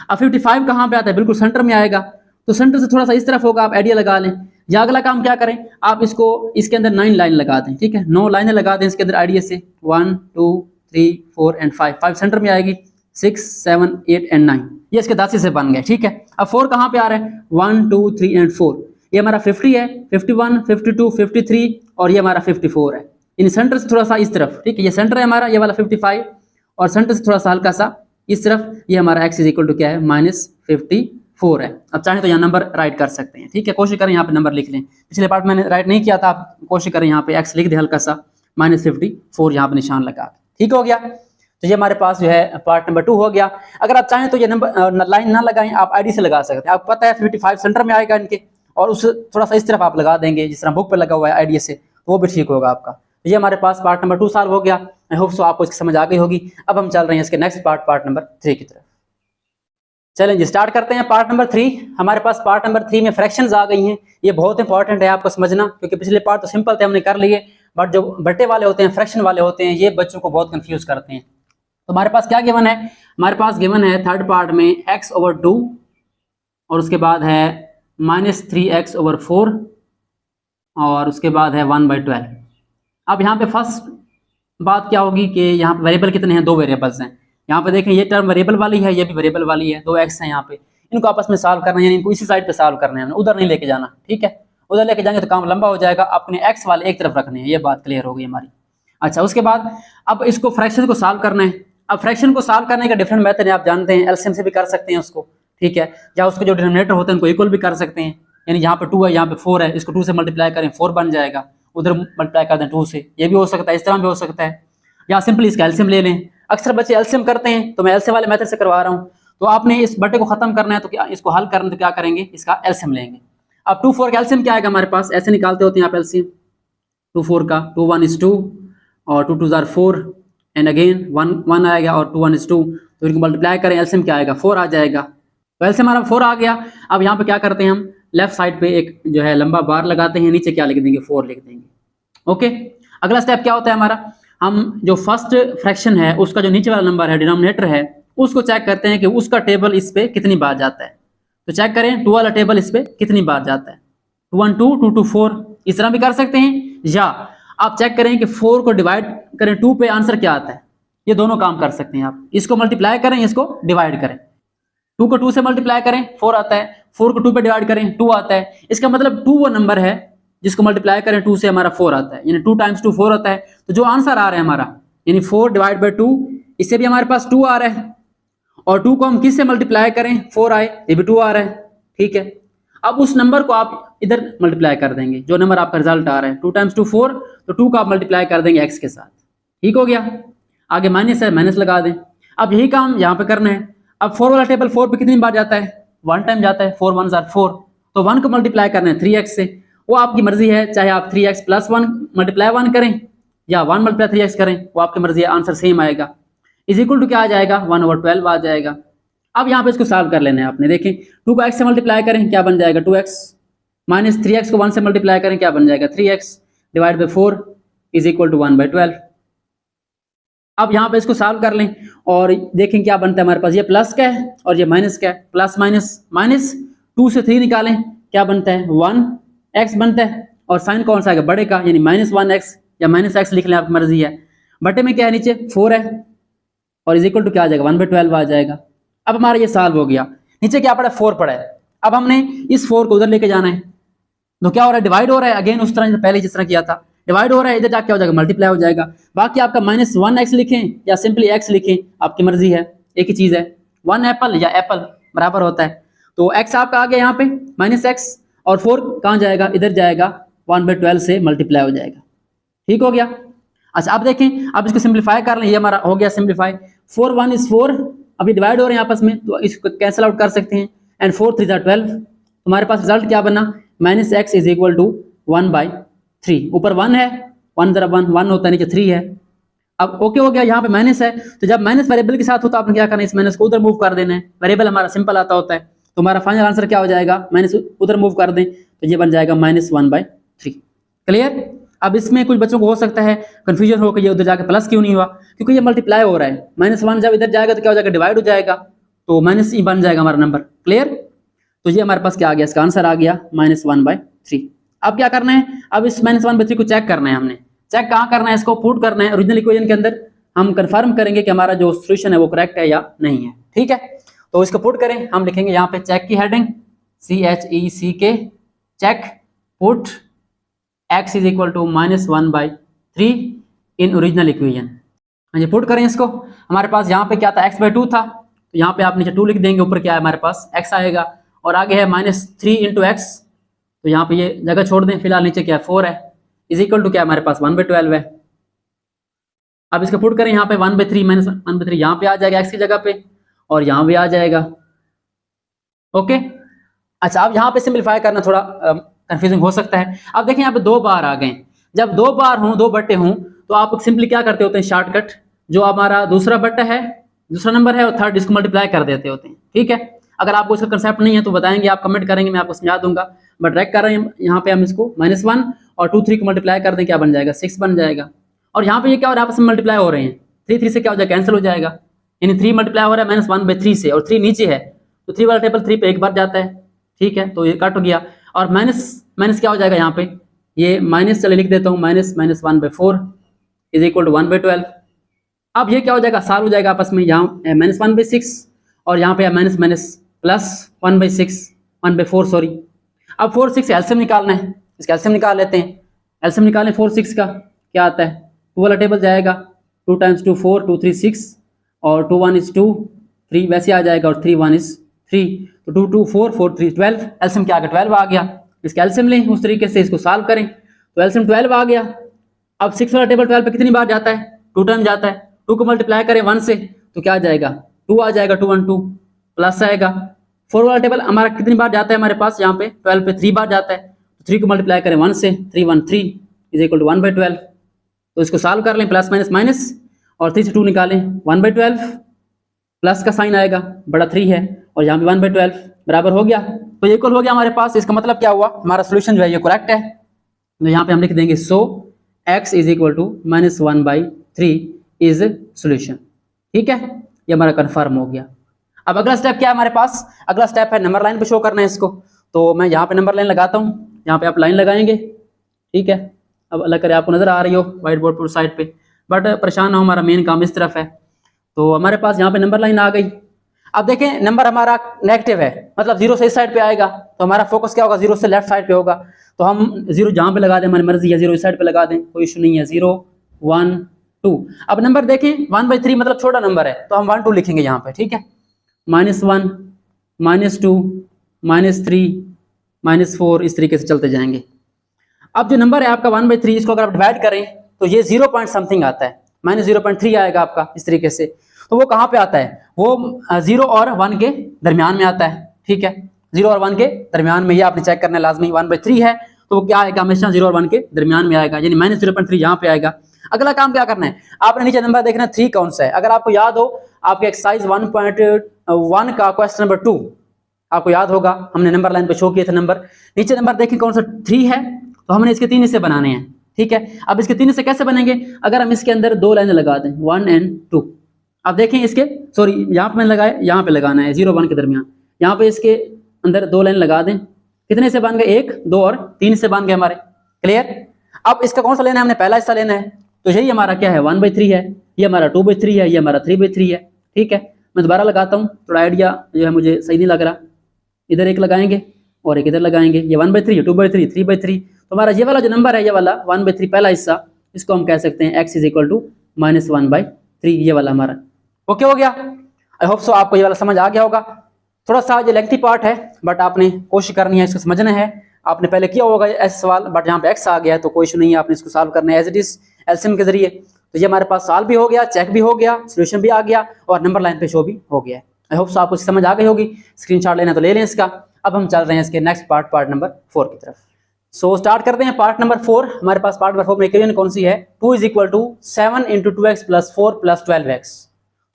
अब 55 कहाँ पे आता है, बिल्कुल सेंटर में आएगा, तो सेंटर से थोड़ा सा इस तरफ होगा, आप आइडिया लगा लें। या अगला काम क्या करें, आप इसको इसके अंदर 9 लाइन लगा दें, ठीक है, 9 लाइनें लगा दें इसके अंदर आइडिया से, 1 2 3 4 एंड 5 सेंटर में आएगी, 6 7 8 एंड 9, ये इसके 10 से बन गए, ठीक है। अब 4 कहाँ पे आ रहा है, 1 2 3 एंड 4, ये हमारा 50 है, 51 52 53 और ये हमारा 54 है। इन सेंटर से थोड़ा सा इस तरफ, ठीक है, ये सेंटर है हमारा, ये वाला 55, और सेंटर से थोड़ा सा हल्का सा इस तरफ, ये हमारा x इज इक्वल टू क्या है, -54 है। अब चाहें तो यहाँ नंबर राइट कर सकते हैं, ठीक है। कोशिश करें यहाँ पे नंबर लिख लें, पिछले पार्ट में मैंने राइट नहीं किया था, आप कोशिश करें यहाँ पे x लिख दे हल्का सा, -54 यहाँ पे निशान लगा, ठीक हो गया। तो ये हमारे पास जो है पार्ट नंबर 2 हो गया। अगर आप चाहें तो ये नंबर लाइन ना लगाएं, आप आईडी से लगा सकते हैं। आपको पता है 55 सेंटर में आएगा इनके, और उस थोड़ा सा इस तरफ आप लगा देंगे जिस तरह बुक पे लगा हुआ है आईडी से, तो वो भी ठीक होगा आपका। तो ये हमारे पास पार्ट नंबर 2 सॉल्व हो गया। आई होप सो आपको इसकी समझ आ गई होगी। अब हम चल रहे हैं इसके नेक्स्ट पार्ट नंबर 3 की तरफ। चलें जी, स्टार्ट करते हैं पार्ट नंबर 3। हमारे पास पार्ट नंबर 3 में फ्रैक्शंस आ गई हैं। ये बहुत इंपॉर्टेंट है आपको समझना, क्योंकि पिछले पार्ट तो सिंपल थे, हमने कर लिए, बट जो बट्टे वाले होते हैं, फ्रैक्शन वाले होते हैं, ये बच्चों को बहुत कंफ्यूज करते हैं। तो हमारे पास क्या गिवन है, हमारे पास गिवन है थर्ड पार्ट में x/2, और उसके बाद है -3x/4, और उसके बाद है 1/12। अब यहाँ पे फर्स्ट बात क्या होगी कि यहाँ पे वेरिएबल कितने हैं, 2 वेरिएबल्स हैं। यहाँ पे देखें, ये टर्म वेरिएबल वाली है, ये भी वेरिएबल वाली है, 2x है यहाँ पे। इनको आपस में सॉल्व करना है, यानी इनको इसी साइड पे सॉल्व करना है, उधर नहीं लेके जाना, ठीक है। उधर लेके जाएंगे तो काम लंबा हो जाएगा, अपने x वाले एक तरफ रखने हैं, ये बात क्लियर हो गई हमारी। अच्छा, उसके बाद अब इसको फ्रैक्शन को सॉल्व करना है। अब फ्रैक्शन को सॉल्व करने का डिफरेंट मेथड है, आप जानते हैं, एलसीएम से भी कर सकते हैं उसको, ठीक है, या उसके जो डिनोमिनेटर होते हैं उनको इक्वल भी कर सकते हैं। यानी यहाँ पे 2 है, यहाँ पे 4 है, इसको 2 से मल्टीप्लाई करें 4 बन जाएगा, उधर मल्टीप्लाई कर दें 2 से, ये भी हो सकता है, इस तरह भी हो सकता है, या सिंपली इसका एलसीएम ले लें। अक्सर बच्चे एलसीएम करते हैं, तो मैं एलसीएम वाले मेथड से करवा रहा हूँ। तो आपने इस बटे को खत्म करना है, तो क्या इसको हल करना, तो क्या करेंगे, इसका एलसीएम लेंगे। अब 2 4 का एलसीएम क्या आएगा हमारे पास, ऐसे निकालते होते हैं आप एलसीएम। 2 4 का 2 1 is 2 और 2 2 are 4 एंड अगेन 1 1 आएगा और 2 1 is 2, तो इनको मल्टीप्लाई करें, एलसीएम क्या आएगा, 4 आ जाएगा। तो एलसीएम हमारा 4 आ गया। अब यहाँ पे क्या करते हैं, हम लेफ्ट साइड पे एक जो है लंबा बार लगाते हैं, नीचे क्या लिख देंगे, 4 लिख देंगे। ओके, अगला स्टेप क्या होता है हमारा, हम जो फर्स्ट फ्रैक्शन है उसका जो नीचे वाला नंबर है, डिनोमिनेटर है, उसको चेक करते हैं कि उसका टेबल इस पे कितनी बार जाता है। तो चेक करें 2 वाला टेबल इस पे कितनी बार जाता है, 2 1 2 2 2 4, इस तरह भी कर सकते हैं, या आप चेक करें कि 4 को डिवाइड करें 2 पे, आंसर क्या आता है। ये दोनों काम कर सकते हैं आप, इसको मल्टीप्लाई करें, इसको डिवाइड करें। 2 को 2 से मल्टीप्लाई करें 4 आता है, 4 को 2 पे डिवाइड करें 2 आता है। इसका मतलब 2 वो नंबर है जिसको मल्टीप्लाई करें 2 से हमारा 4 आता है, यानी 2 टाइम्स 2 4 आता है। तो जो आंसर आ रहा है हमारा, यानी 4 डिवाइड बाई 2, इससे भी हमारे पास 2 आ रहा है, और 2 को हम किस से मल्टीप्लाई करें, 4 आए, ये भी 2 आ रहा है, ठीक है। अब उस नंबर को आप इधर मल्टीप्लाई कर देंगे, जो नंबर आपका रिजल्ट आ रहा है 2 टाइम्स 2 4, तो 2 का आप मल्टीप्लाई कर देंगे x के साथ, ठीक हो गया। आगे माइनस है, माइनस लगा दें। अब यही काम यहाँ पे करना है। अब 4 वाला टेबल 4 पे कितनी बार जाता है, 1 टाइम जाता है, 4 1s are 4, तो 1 को मल्टीप्लाई करना है 3x से। वो आपकी मर्जी है, चाहे आप 3x + 1 मल्टीप्लाई 1 करें या 1 मल्टीप्लाई 3x करें, वो आपकी मर्जी है, आंसर सेम आएगा। इज इक्वल टू क्या आ जाएगा, 1/12 आ जाएगा। अब यहाँ पे इसको सॉल्व कर लेना है आपने। देखें 2 को x से मल्टीप्लाई करें, क्या बन जाएगा 2x, माइनस 3x को 1 से मल्टीप्लाई करें, क्या बन जाएगा 3x, divide by 4 is equal to 1/12। अब यहाँ पे इसको सॉल्व कर लें और देखें क्या बनता है हमारे पास। ये प्लस का है और ये माइनस का है, प्लस माइनस माइनस, 2 से 3 निकालें, क्या बनता है 1x बनता है, और साइन कौन सा आएगा बड़े का, यानी -1x या -x लिख लें, आपकी मर्जी है। बटे में क्या है नीचे 4 है और इज इक्वल टू क्या आ जाएगा 1/12 आ जाएगा। अब हमारा ये सॉल्व हो गया। नीचे क्या पड़ा है 4 पड़ा है। अब हमने इस 4 को उधर लेके जाना है, तो क्या हो रहा है डिवाइड हो रहा है, अगेन उस तरह पहले जिस तरह किया था डिवाइड हो रहा है, इधर जाके क्या हो जाएगा मल्टीप्लाई हो जाएगा। बाकी आपका -1x लिखें या सिंपली x लिखें, आपकी मर्जी है, एक ही चीज है, 1 एप्पल या एप्पल बराबर होता है। तो x आपका आ गया यहाँ पे -x और 4 कहाँ जाएगा, इधर जाएगा, 1/12 से मल्टीप्लाई हो जाएगा। ठीक हो गया। अच्छा अब देखें, अब इसको सिंप्लीफाई कर लें, ये हमारा हो गया सिंप्लीफाई। 4 1 is 4, अभी डिवाइड हो रहे हैं आपस में, तो इसको कैंसिल आउट कर सकते हैं, एंड 4 3 are 12। हमारे पास रिजल्ट क्या बना, -x इज इक्वल टू 1/3। ऊपर 1 है, 1 जरा 1 होता है, नीचे 3 है। अब ओके हो गया, यहाँ पे माइनस है, तो जब माइनस वेरिएबल के साथ होता है आपने क्या करना है, इस माइनस को उधर मूव कर देना है। वेरिएबल हमारा सिंपल आता होता है, तो हमारा फाइनल आंसर क्या हो जाएगा, माइनस उधर मूव कर दें तो ये बन जाएगा -1/3। क्लियर। अब इसमें कुछ बच्चों को हो सकता है कंफ्यूजन हो कि ये उधर जाके प्लस क्यों नहीं हुआ, क्योंकि ये मल्टीप्लाई हो रहा है, -1 जब इधर जाएगा तो क्या हो जाएगा डिवाइड हो जाएगा, तो माइनस ही बन जाएगा हमारा नंबर। क्लियर। तो ये हमारे पास क्या आ गया, इसका आंसर आ गया -1/3। अब क्या करना है, अब इस -1/3 को चेक करना है। हमने चेक कहाँ करना है, इसको पुट करना है ओरिजिनल इक्वेशन के अंदर। हम कंफर्म करेंगे कि हमारा जो सॉल्यूशन है वो करेक्ट है या नहीं है। ठीक है, तो इसको पुट करें। हम लिखेंगे यहाँ पे चेक की heading CHECK, check put x is equal to -1/3 in original equation. हाँ जी, पुट करें इसको। हमारे पास यहाँ पे क्या था, x/2 था, तो यहाँ पे आप नीचे 2 लिख देंगे, ऊपर क्या है हमारे पास x आएगा, और आगे है -3 × x, तो यहाँ पे ये जगह छोड़ दें, फिलहाल नीचे क्या है 4 है, इज इक्वल टू क्या हमारे पास 1/12 है। अब इसको पुट करें यहाँ पे 1/3 -1/3 यहाँ पे आ जाएगा x की जगह पे, और यहाँ भी आ जाएगा। ओके। अच्छा, अब यहाँ पे सिंप्लीफाई करना थोड़ा कंफ्यूजिंग हो सकता है। अब देखें यहाँ पे 2 बार आ गए, जब 2 बार हों, 2 बट्टे हों, तो आप सिंपली क्या करते होते हैं, शॉर्टकट, जो हमारा दूसरा बट्टा है, दूसरा नंबर है, और थर्ड इसको मल्टीप्लाई कर देते होते हैं। ठीक है, अगर आपको इसका कंसेप्ट नहीं है तो बताएंगे, आप कमेंट करेंगे, मैं आपको समझा दूंगा। बट रैक कर रहे हैं यहाँ पे हम इसको, -1 और 2 3 को मल्टीप्लाई कर दें, क्या बन जाएगा 6 बन जाएगा। और यहाँ पे ये क्या हो रहा है, आपस में मल्टीप्लाई हो रहे हैं, 3 3 से क्या हो जाएगा कैंसिल हो जाएगा, यानी 3 मल्टीप्लाई हो रहा है -1/3 से, और 3 नीचे है, तो 3 वाला टेबल 3 पे एक बार जाता है। ठीक है, तो ये कट हो गया, और माइनस क्या हो जाएगा यहाँ पे, ये माइनस चले लिख देता हूँ, -1/4 इज इक्वल टू 1/12। अब ये क्या हो जाएगा, साल हो जाएगा आपस में, यहाँ -1/6 और यहाँ पे -1/4 सॉरी। अब 4 6 एलसीएम निकालना है, इसका एलसीएम निकाल लेते हैं। एलसीएम निकालें 4 6 का, क्या आता है, 2 वाला टेबल जाएगा, 2 × 2 4, 2 3 6, और 2 1 is 2, 3 वैसे आ जाएगा, और 3 1 is 3, तो 2 2 4 4 3 12, एलसीएम क्या आ गया 12 आ गया। इसका एलसीएम लें, उस तरीके से इसको सॉल्व करें, तो एलसीएम 12 आ गया। अब 6 वाला टेबल 12 पे कितनी बार जाता है, 2 टाइम जाता है, 2 को मल्टीप्लाई करें 1 से, तो क्या आ जाएगा 2 आ जाएगा, 2 1 2 प्लस आएगा। 4 वाला टेबल हमारा कितनी बार जाता है, हमारे पास यहाँ पे 12 पे 3 बार जाता है, तो 3 को मल्टीप्लाई करें 1 से, 3 1 3 इज इक्वल टू 1/12। तो इसको सॉल्व कर लें, प्लस माइनस माइनस, और 3 से 2 निकालें, 1/12, प्लस का साइन आएगा, बड़ा 3 है, और यहाँ भी 1/12 बराबर हो गया, तो इक्वल हो गया हमारे पास। इसका मतलब क्या हुआ, हमारा सोल्यूशन जो है ये करेक्ट है। तो यहाँ पे हम लिख देंगे so x is equal to -1/3 is solution. ठीक है, ये हमारा कन्फर्म हो गया। अब अगला स्टेप क्या है हमारे पास, अगला स्टेप है नंबर लाइन पे शो करना है इसको। तो मैं यहाँ पे नंबर लाइन लगाता हूँ, यहाँ पे आप लाइन लगाएंगे। ठीक है, अब अल्लाह करे आपको नजर आ रही हो व्हाइट बोर्ड पर साइड पे, बट परेशान हो, हमारा मेन काम इस तरफ है। तो हमारे पास यहाँ पे नंबर लाइन आ गई। अब देखें नंबर हमारा नेगेटिव है, मतलब 0 से इस साइड पे आएगा, तो हमारा फोकस क्या होगा, 0 से लेफ्ट साइड पे होगा। तो हम 0 जहाँ पे लगा दें, हमारी मर्जी है, 0 इस साइड पे लगा दें, कोई इशू नहीं है। 0 1 2। अब नंबर देखें 1/3 मतलब छोटा नंबर है, तो हम 1 2 लिखेंगे यहाँ पे। ठीक है, -1 -2 -3 -4 इस तरीके से चलते जाएंगे। अब जो नंबर है आपका 1/3, इसको अगर आप डिवाइड करें तो ये 0 पॉइंट समथिंग आता है, -0.3 आएगा आपका इस तरीके से। तो वो कहाँ पे आता है, वो 0 और 1 के दरमियान में आता है। ठीक है, 0 और 1 के दरमियान में, ये आपने चेक करना है लाजमी। 1/3 है तो वो क्या आएगा, हमेशा 0 और 1 के दरमियान में आएगा, यानी -0.3 यहाँ पे आएगा। अगला काम क्या करना है, आपने नीचे नंबर देखना है 3 कौन सा है। अगर आपको याद हो, आपके एक्सरसाइज 1.1 का क्वेश्चन नंबर 2 आपको याद होगा, हमने नंबर लाइन पे शो किए थे नंबर। नीचे नंबर देखें कौन सा 3 है, तो हमने इसके 3 हिस्से बनाने हैं। ठीक है। अब इसके 3 से कैसे बनेंगे, अगर हम इसके अंदर 2 लाइन लगा दें 1 और 2। अब देखें इसके, सॉरी यहाँ पे मैंने लगाया, यहाँ पे लगाना है 0 1 के दरमियान, यहाँ पे इसके अंदर 2 लाइन लगा दें, कितने से बन गए 1 2 और 3 से बन गए हमारे, क्लियर। अब इसका कौन सा लेना है, हमने पहला हिस्सा लेना है, तो यही हमारा क्या है 1/3 है, ये हमारा 2/3 है, ये हमारा 3/3 है, ठीक है। मैं दोबारा लगाता हूँ, थोड़ा आइडिया जो है मुझे सही नहीं लग रहा। इधर एक लगाएंगे और एक इधर लगाएंगे, ये 1/3 2/3 3/3, तो हमारा ये वाला जो नंबर है, ये वाला 1/3 पहला हिस्सा, इसको हम कह सकते हैं x = -1/3, ये वाला हमारा ओके हो गया। आई होप सो आपको ये वाला समझ आ गया होगा। थोड़ा सा ये लेंथी पार्ट है, बट आपने कोशिश करनी है इसको समझना है। आपने पहले किया होगा ऐसे सवाल, बट यहाँ पे x आ गया है तो कोई इशू नहीं है, आपने इसको सॉल्व करना है एज इट इज एलसीएम के जरिए। तो ये हमारे पास सॉल्व भी हो गया, चेक भी हो गया, सोल्यूशन भी आ गया और नंबर लाइन पे शो भी हो गया। आई होप सो आपको समझ आ गई होगी। स्क्रीनशॉट लेना तो ले लें इसका। अब हम चल रहे हैं इसके नेक्स्ट पार्ट नंबर 4 की तरफ। सो स्टार्ट करते हैं पार्ट नंबर 4। हमारे पास पार्ट नंबर 4 में इक्वेशन कौन सी है, 2 = 7 × 2x + 4 + 12x।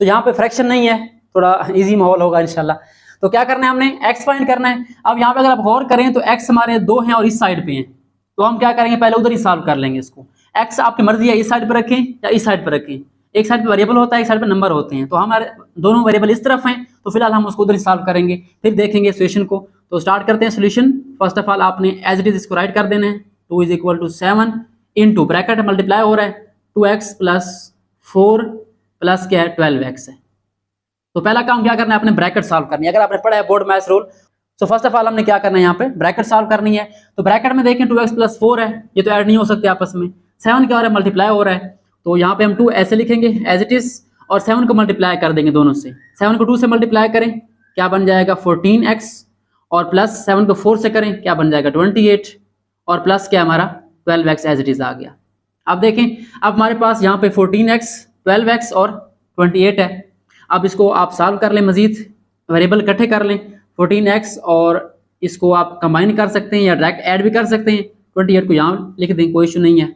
तो यहाँ पे फ्रैक्शन नहीं है, थोड़ा इजी माहौल होगा इंशाल्लाह। तो क्या करना है, हमने x फाइंड करना है। अब यहाँ पे अगर आप गौर करें तो x हमारे 2 हैं और इस साइड पे हैं, तो हम क्या करेंगे, पहले उधर ही सॉल्व कर लेंगे इसको। x आपकी मर्जी है इस साइड पे रखें या इस साइड पे रखें, एक साइड पे वेरिएबल होता है, एक साइड पे नंबर होते हैं, तो हमारे दोनों वेरिएबल इस तरफ हैं, तो फिलहाल हम उसको उधर ही सॉल्व करेंगे, फिर देखेंगे सोल्यूशन को। तो स्टार्ट करते हैं सोल्यूशन। फर्स्ट ऑफ ऑल आपने एज इट इज इसको राइट कर देना है, 2 = 7 इंटू ब्रैकेट मल्टीप्लाई हो रहा है 2x + 4 प्लस क्या है 12x है। तो पहला काम क्या करना है, आपने ब्रैकेट सॉल्व करनी है। अगर आपने पढ़ा है बोर्ड मैथ्स रूल, तो फर्स्ट ऑफ ऑल हमने क्या करना है, यहाँ पे ब्रैकेट सॉल्व करनी है। तो ब्रैकेट में देखें 2x + 4 है, ये तो ऐड नहीं हो सकते आपस में। 7 क्या हो रहा है, मल्टीप्लाई हो रहा है, तो यहाँ पे हम 2 ऐसे लिखेंगे एज इट इज, और 7 को मल्टीप्लाई कर देंगे दोनों से। 7 को 2 से मल्टीप्लाई करें, क्या बन जाएगा 14x, और प्लस 7 को 4 से करें, क्या बन जाएगा 28, और प्लस क्या हमारा 12x एज इट इज आ गया। अब देखें, अब हमारे पास यहाँ पे 14x 12x और 28 है। अब इसको आप सॉल्व कर लें, मजीद वेरिएबल इकट्ठे कर लें 14x, और इसको आप कंबाइन कर सकते हैं या डायरेक्ट ऐड भी कर सकते हैं। 28 को यहाँ लिख दें, कोई इशू नहीं है,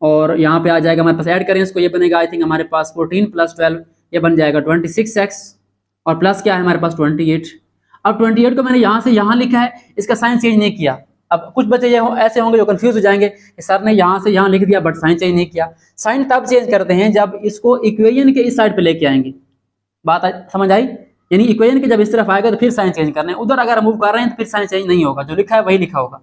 और यहाँ पे आ जाएगा हमारे पास, ऐड करें इसको, ये बनेगा आई थिंक हमारे पास 14 + 12, ये बन जाएगा 26x, और प्लस क्या है हमारे पास 28। अब 28 को मैंने यहाँ से यहाँ लिखा है, इसका साइन चेंज नहीं किया। अब कुछ बच्चे ये ऐसे होंगे जो कंफ्यूज हो जाएंगे कि सर ने यहाँ से यहाँ लिख दिया बट साइन चेंज नहीं किया। साइन तब चेंज करते हैं जब इसको इक्वेशन के इस साइड पे लेके आएंगे। बात समझ आई, यानी इक्वेशन के जब इस तरफ आएगा तो फिर साइन चेंज करना है, उधर अगर मूव कर रहे हैं तो फिर साइन चेंज नहीं होगा, जो लिखा है वही लिखा होगा।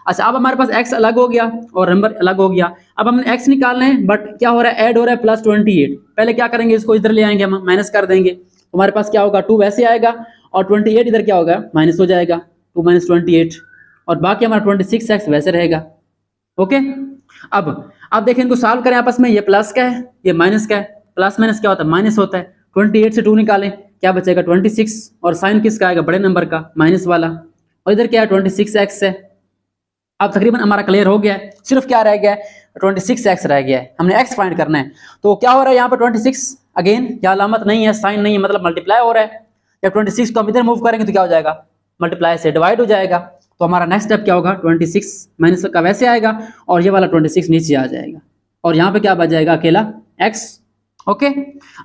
अच्छा, अब हमारे पास x अलग हो गया और नंबर अलग हो गया। अब हमने x निकालना है, बट क्या हो रहा है, ऐड हो रहा है +28। पहले क्या करेंगे, इसको इधर ले आएंगे, हम माइनस कर देंगे, तो हमारे पास क्या होगा 2 वैसे आएगा, और 28 इधर क्या होगा माइनस हो जाएगा, 2 - 28, और बाकी हमारा 26x वैसे रहेगा। ओके, अब देखें इनको सॉल्व करें आपस में, ये प्लस का है ये माइनस का है, प्लस माइनस क्या होता है माइनस होता है। 28 से 2 निकालें, क्या बचेगा 26, और साइन किसका आएगा बड़े नंबर का माइनस वाला, और इधर क्या है 26x है। अब तकरीबन हमारा क्लियर हो गया है, सिर्फ क्या रह गया है 26x रह गया है, हमने x फाइंड करना है। तो क्या हो रहा है यहाँ पर 26, अगेन क्या अलामत नहीं है, साइन नहीं है, मतलब मल्टीप्लाई हो रहा है। जब 26 को हम इधर मूव करेंगे तो क्या हो जाएगा, मल्टीप्लाई से डिवाइड हो जाएगा। तो हमारा नेक्स्ट स्टेप क्या होगा, 26 माइनस का वैसे आएगा, और ये वाला 26 नीचे आ जाएगा, और यहाँ पे क्या बच जाएगा अकेला x। ओके,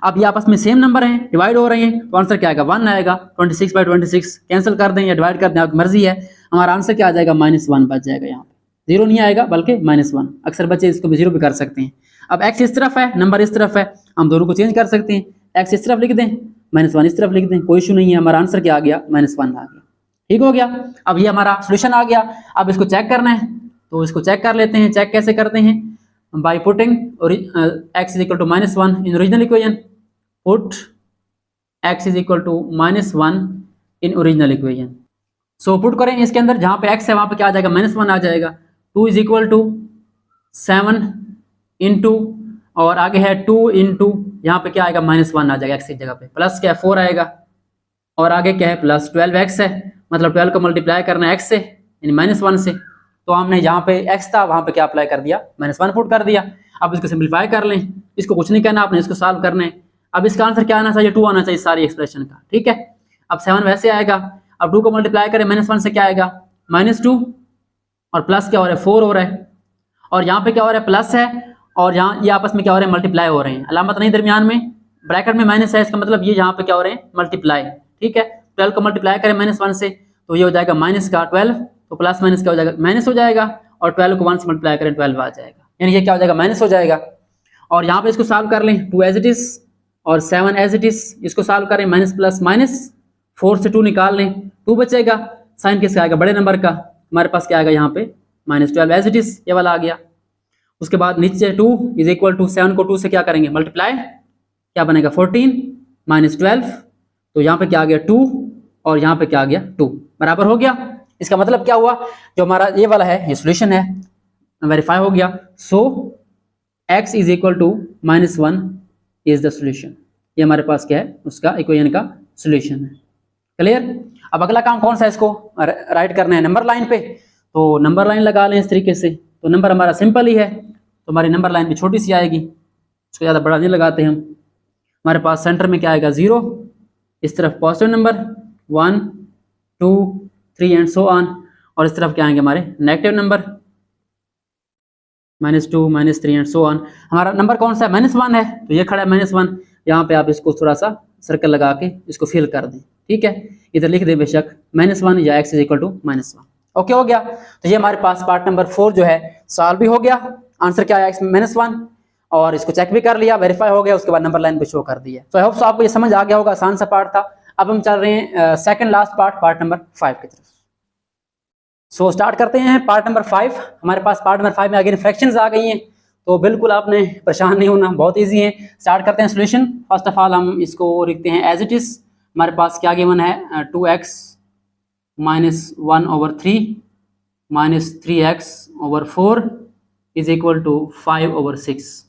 अब ये आपस में सेम नंबर हैं, डिवाइड हो रहे हैं, तो आंसर क्या आएगा 1 आएगा। 26/26 कैंसिल कर दें या डिवाइड कर दें, आपकी मर्जी है। हमारा आंसर क्या आ जाएगा -1 बच जाएगा, यहाँ पे 0 नहीं आएगा बल्कि -1। अक्सर बच्चे इसको भी 0 भी कर सकते हैं। अब x इस तरफ है, नंबर इस तरफ है, हम दोनों को चेंज कर सकते हैं, x इस तरफ लिख दें, -1 इस तरफ लिख दें, कोई इशू नहीं है। हमारा आंसर क्या आ गया -1 आ गया, ठीक हो गया। अब ये हमारा सोल्यूशन आ गया। अब इसको चेक करना है, तो इसको चेक कर लेते हैं। चेक कैसे करते हैं, by putting x = -1 in original equation, put x = -1 in original equation. So put करें इसके अंदर, जहाँ पे x है वहाँ पे क्या आ जाएगा -1 आ जाएगा। 2 = 7 इंटू, और आगे है 2 इंटू, यहाँ पे क्या आएगा -1 आ जाएगा, x की जगह पे प्लस क्या है 4 आएगा, और आगे क्या है +12x है, मतलब 12 को मल्टीप्लाई करना है x से, यानी -1 से। तो हमने यहाँ पे x था वहाँ पे क्या अप्लाई कर दिया, -1 पुट कर दिया। अब इसको सिंपलीफाई कर लें, इसको कुछ नहीं करना, आपने इसको सॉल्व करना है। अब इसका आंसर क्या आना चाहिए, 2 आना चाहिए सारी एक्सप्रेशन का, ठीक है। अब 7 वैसे आएगा, अब 2 को मल्टीप्लाई करें -1 से क्या आएगा -2, और प्लस क्या हो रहा है 4 हो रहा है, और यहाँ पे क्या हो रहा है प्लस है, और यहाँ ये आपस में क्या हो रहा है मल्टीप्लाई हो रहे हैं, अलामत नहीं दरमियान में, ब्रैकेट में माइनस है, इसका मतलब ये यहाँ पे क्या हो रहे हैं मल्टीप्लाई, ठीक है। 12 को मल्टीप्लाई करें -1 से, तो ये हो जाएगा -12, तो प्लस माइनस क्या हो जाएगा माइनस हो जाएगा, और 12 को 1 से मल्टीप्लाई करें 12 आ जाएगा। यानी ये क्या हो जाएगा, माइनस हो जाएगा। और यहाँ पे इसको सॉल्व कर लें, 2 एज इट इज और 7 एज इट इज, इसको सॉल्व करें, माइनस प्लस माइनस, 4 से 2 निकाल लें, 2 बचेगा, साइन किसका आएगा, बड़े नंबर का, हमारे पास क्या आएगा यहाँ पे -12 एज इट इज, ये वाला आ गया। उसके बाद नीचे 2 इज इक्वल टू 7 को 2 से क्या करेंगे मल्टीप्लाई, क्या बनेगा 14 -12, तो यहाँ पे क्या आ गया 2 और यहाँ पे क्या आ गया 2, बराबर हो गया। इसका मतलब क्या हुआ, जो हमारा ये वाला है ये सोल्यूशन है, वेरीफाई हो गया। So x is equal to -1 is the solution, ये हमारे पास क्या है उसका इक्वेशन का सोल्यूशन है। क्लियर। अब अगला काम कौन सा है, इसको राइट करना है नंबर लाइन पे, तो नंबर लाइन लगा लें इस तरीके से। तो नंबर हमारा सिंपल ही है, तो हमारी नंबर लाइन भी छोटी सी आएगी, उसको ज़्यादा बड़ा नहीं लगाते हम। हमारे पास सेंटर में क्या आएगा 0, इस तरफ positive number 1 2 3 and so on, और इस तरफ क्या आएंगे हमारे negative number -2 -3 and so on. हमारा नंबर कौन सा है, -1 है, तो ये खड़ा है -1, यहाँ पे आप इसको थोड़ा सा सर्कल लगा के इसको फिल कर दें, ठीक है, इधर लिख दें बेशक -1 या x is equal to -1। Okay हो गया। तो ये हमारे पास पार्ट नंबर 4 जो है सॉल्व भी हो गया, आंसर क्या है x -1, और इसको चेक भी कर लिया, वेरीफाई हो गया, उसके बाद नंबर लाइन पे शो कर दिया। तो आई होप सो आपको ये समझ आ गया होगा, आसान सा पार्ट था। अब हम चल रहे हैं सेकंड लास्ट पार्ट नंबर 5 की तरफ। सो स्टार्ट करते हैं पार्ट नंबर 5। हमारे पास पार्ट नंबर 5 में अगेन फ्रैक्शंस आ गई हैं, तो बिल्कुल आपने परेशान नहीं होना, बहुत ईजी है। स्टार्ट करते हैं सोल्यूशन। फर्स्ट ऑफ ऑल हम इसको लिखते हैं एज इट इज। हमारे पास क्या गिवन है 2x -1/3 -3x/4 is equal to 5/6।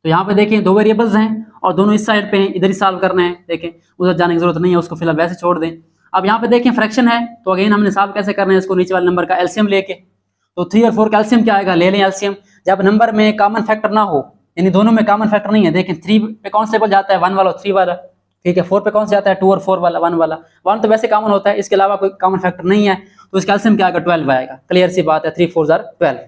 तो यहाँ पे देखें 2 वेरिएबल्स हैं और दोनों इस साइड पे हैं, इधर ही सॉल्व करना है। देखें उधर जाने की जरूरत नहीं है, उसको फिलहाल वैसे छोड़ दें। अब यहाँ पे देखें फ्रैक्शन है, तो अगेन हमने सॉल्व कैसे करना है इसको, नीचे वाले नंबर का एलसीएम लेके। तो 3 और 4 का एलसीएम क्या आएगा, ले लें एलसीएम। जब नंबर में कॉमन फैक्टर ना हो, यानी दोनों में कॉमन फैक्टर नहीं है, देखें 3 पे कौन सा टेबल जाता है, 1 वाला और 3 वाला, ठीक है। 4 पे कौन सा जाता है, 2 और 4 वाला, 1 वाला। 1 तो वैसे कॉमन होता है, इसके अलावा कोई कॉमन फैक्टर नहीं है, तो इसका एलसीएम क्या आएगा 12 आएगा। क्लियर सी बात है, 3 4 12।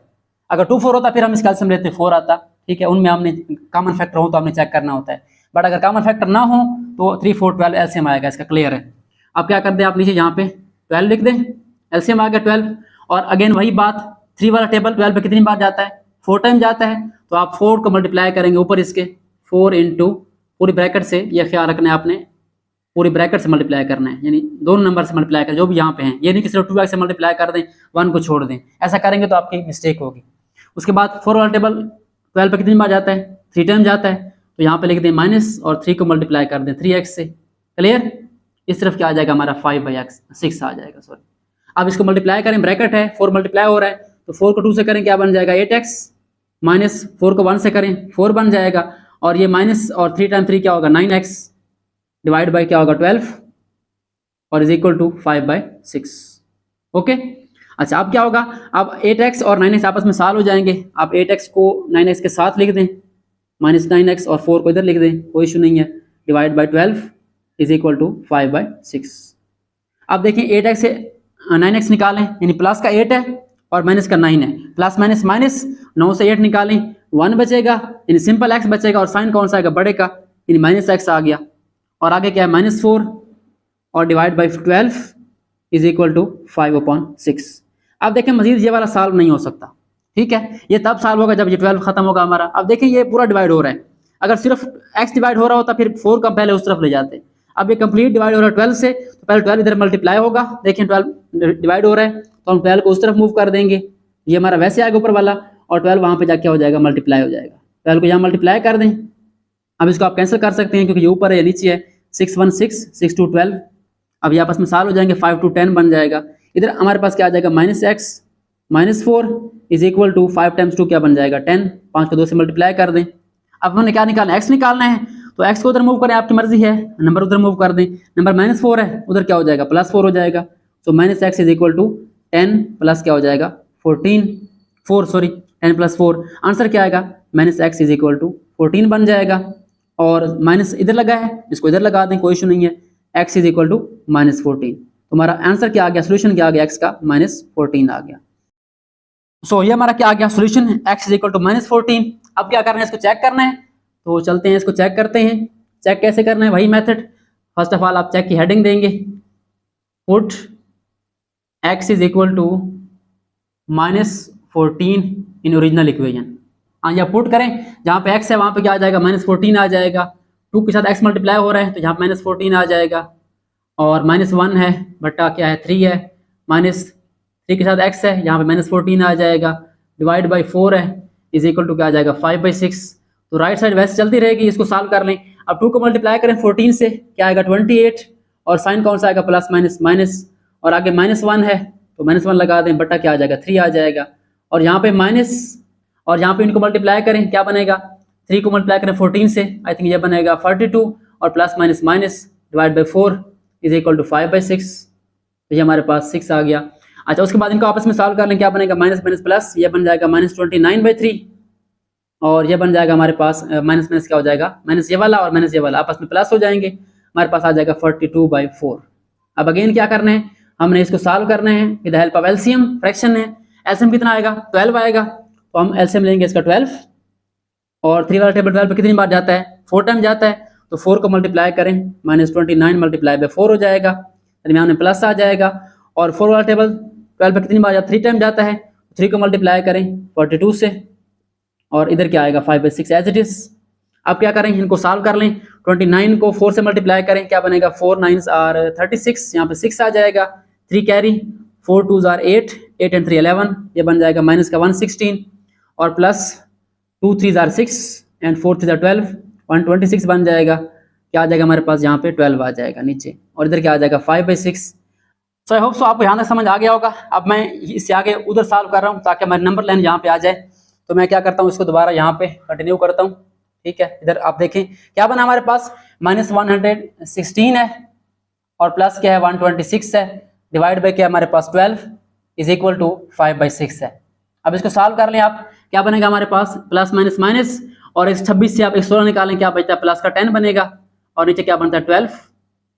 अगर 2 4 होता फिर हम इसका एलसीएम लेते 4 आता, ठीक है। उनमें हमने कॉमन फैक्टर हो तो हमने चेक करना होता है, बट अगर कॉमन फैक्टर ना हो तो 3 4 12 एलसीएम आएगा इसका। क्लियर है। अब क्या कर दें आप, नीचे यहाँ पे 12 लिख दें, एलसीएम आ गया 12। और अगेन वही बात, 3 वाला टेबल 12 पे कितनी बार जाता है, 4 टाइम जाता है, तो आप 4 को मल्टीप्लाई करेंगे ऊपर इसके 4 इंटू पूरी ब्रैकेट से, ये ख्याल रखना है आपने, पूरी ब्रैकेट से मल्टीप्लाई करना है, यानी दोनों नंबर से मल्टीप्लाई करें जो भी यहाँ पे हैं। ये नहीं कि सिर्फ 2x से मल्टीप्लाई कर दें, 1 को छोड़ दें, ऐसा करेंगे तो आपकी मिस्टेक होगी। उसके बाद 4 वाला टेबल 12 पे कितनी बार जाता है, 3 टाइम जाता है, तो यहाँ पे लिख दें माइनस और 3 को मल्टीप्लाई कर दें 3x से। क्लियर। इस तरफ क्या आ जाएगा हमारा 5/6 आ जाएगा, सॉरी। अब इसको मल्टीप्लाई करें, ब्रैकेट है, 4 मल्टीप्लाई हो रहा है, तो 4 को 2 से करें क्या बन जाएगा 8x, माइनस 4 को 1 से करें 4 बन जाएगा, और ये माइनस और 3 टाइम 3 क्या होगा 9x, डिवाइड बाई क्या होगा 12, और इज इक्वल टू 5/6। ओके। अच्छा अब क्या होगा, अब 8x और 9x आपस में सॉल्व हो जाएंगे। आप 8x को 9x के साथ लिख दें, -9x, और 4 को इधर लिख दें, कोई इशू नहीं है, divide by 12 is equal to 5/6। अब देखिए 8x से 9x निकालें, यानी प्लस का 8 है और माइनस का 9 है, प्लस माइनस माइनस, 9 से 8 निकालें 1 बचेगा, यानी सिंपल x बचेगा, और साइन कौन सा आएगा बड़े का, यानी -x आ गया, और आगे क्या है -4 और divide by 12 is equal to 5/6। अब देखें मजीद ये वाला सॉल्व नहीं हो सकता, ठीक है, ये तब सॉल्व होगा जब ये 12 खत्म होगा हमारा। अब देखें ये पूरा डिवाइड हो रहा है, अगर सिर्फ x डिवाइड हो रहा होता फिर 4 का पहले उस तरफ ले जाते। अब ये कंप्लीट डिवाइड हो रहा है 12 से, तो पहले 12 इधर मल्टीप्लाई होगा, देखें 12 डिवाइड हो रहा है, तो हम 12 को उस तरफ मूव कर देंगे, ये हमारा वैसे आएगा ऊपर वाला, और 12 वहाँ पे जाके हो जाएगा मल्टीप्लाई हो जाएगा। 12 को यहाँ मल्टीप्लाई कर दें। अब इसको आप कैंसिल कर सकते हैं क्योंकि ये ऊपर है, नीचे है, 6 1 6 6 2 12। अब ये आपस में सॉल्व हो जाएंगे, 5 2 10 बन जाएगा। इधर हमारे पास क्या आ जाएगा -x -4 is equal to 5 times 2 क्या बन जाएगा 10, 5 को 2 से मल्टीप्लाई कर दें। अब हमने क्या निकालना है, x निकालना है, तो x को उधर मूव करें, आपकी मर्जी है, नंबर उधर मूव कर दें। नंबर -4 है, उधर क्या हो जाएगा +4 हो जाएगा, तो -x is equal to 10 plus क्या हो जाएगा 10 + 4, आंसर क्या आएगा -x इज इक्वल टू 14 बन जाएगा, और माइनस इधर लगा है, इसको इधर लगा दें, कोई इशू नहीं है, x इज इक्वल टू -14। तो हमारा आंसर क्या आ गया, सोल्यूशन क्या आ गया, x का -14 आ गया। सो ये हमारा क्या आ गया solution, x is equal to -14। अब क्या करना है, इसको चेक करना है, तो चलते हैं इसको चेक करते हैं। चेक कैसे करना है, वही मेथड। फर्स्ट ऑफ ऑल आप चेक की हेडिंग देंगे, put x is equal to -14 in original equation. हाँ, या पुट करें, जहाँ पे x है वहाँ पे क्या आ जाएगा, -14 आ जाएगा। 2 के साथ x मल्टीप्लाई हो रहा है तो यहाँ पे -14 आ जाएगा, और -1 है बट्टा क्या है 3 है, -3 के साथ x है, यहाँ पे -14 आ जाएगा, डिवाइड बाई 4 है, इज इक्वल टू क्या आ जाएगा 5/6। तो राइट साइड वैसे चलती रहेगी, इसको सॉल्व कर लें। अब 2 को मल्टीप्लाई करें 14 से, क्या आएगा 28, और साइन कौन सा आएगा, प्लस माइनस माइनस, और आगे -1 है तो -1 लगा दें, बट्टा क्या आ जाएगा 3 आ जाएगा, और यहाँ पे माइनस, और यहाँ पे इनको मल्टीप्लाई करें, क्या बनेगा, 3 को मल्टीप्लाई करें 14 से, आई थिंक ये बनेगा 42, और plus minus minus divide by 4 is equal to 5/6। तो ये हमारे पास 6 आ गया। अच्छा, उसके बाद इनको आपस में सॉल्व कर लें, क्या बनेगा, माइनस माइनस प्लस, ये बन जाएगा -29/3, और ये बन जाएगा हमारे पास माइनस माइनस क्या हो जाएगा, माइनस ये वाला और माइनस ये वाला आपस में प्लस हो जाएंगे, हमारे पास आ जाएगा 42/4। अब अगेन क्या करना है, हमने इसको सॉल्व करना है with the help of LCM, fraction है, एलसीएम कितना आएगा 12 आएगा, तो हम एलसीएम लेंगे इसका 12, और 3 वाला टेबल 12 पे कितनी बार जाता है, 4 टाइम जाता है, तो 4 को मल्टीप्लाई करें, -29 मल्टीप्लाई बाई 4 हो जाएगा, दरमियान में प्लस आ जाएगा, और 4 वाला टेबल 12 पे कितनी बार जाता है, 3 टाइम जाता है, 3 को मल्टीप्लाई करें 42 से, और इधर क्या आएगा 5/6 एज इट इज। अब क्या करें, इनको सॉल्व कर लें, 29 को 4 से मल्टीप्लाई करें, क्या बनेगा 4 9s आर 36, यहाँ पे 6 आ जाएगा, 3 कैरी, 4 2s आर 8, 8 and 3 11, ये बन जाएगा माइनस का 116, और plus 2 3s are 6 and 4 3s are 12, 126 बन जाएगा, क्या आ जाएगा हमारे पास यहाँ पे 12 आ जाएगा नीचे, और इधर क्या आ जाएगा 5/6। सो आई होप सो आपको यहाँ तक समझ आ गया होगा। अब मैं इससे आगे उधर सॉल्व कर रहा हूँ ताकि हमारी नंबर लाइन यहाँ पे आ जाए, तो मैं क्या करता हूँ, इसको दोबारा यहाँ पे कंटिन्यू करता हूँ, ठीक है। इधर आप देखें क्या बना हमारे पास, -116 है, और प्लस क्या है 126 है, डिवाइड बाई क्या हमारे पास 12 इज इक्वल टू 5/6 है। अब इसको सॉल्व कर लें आप, क्या बनेगा हमारे पास, प्लस माइनस माइनस, और इस 26 से आप 16 निकालें, क्या बचता है, प्लस का 10 बनेगा, और नीचे क्या बनता है 12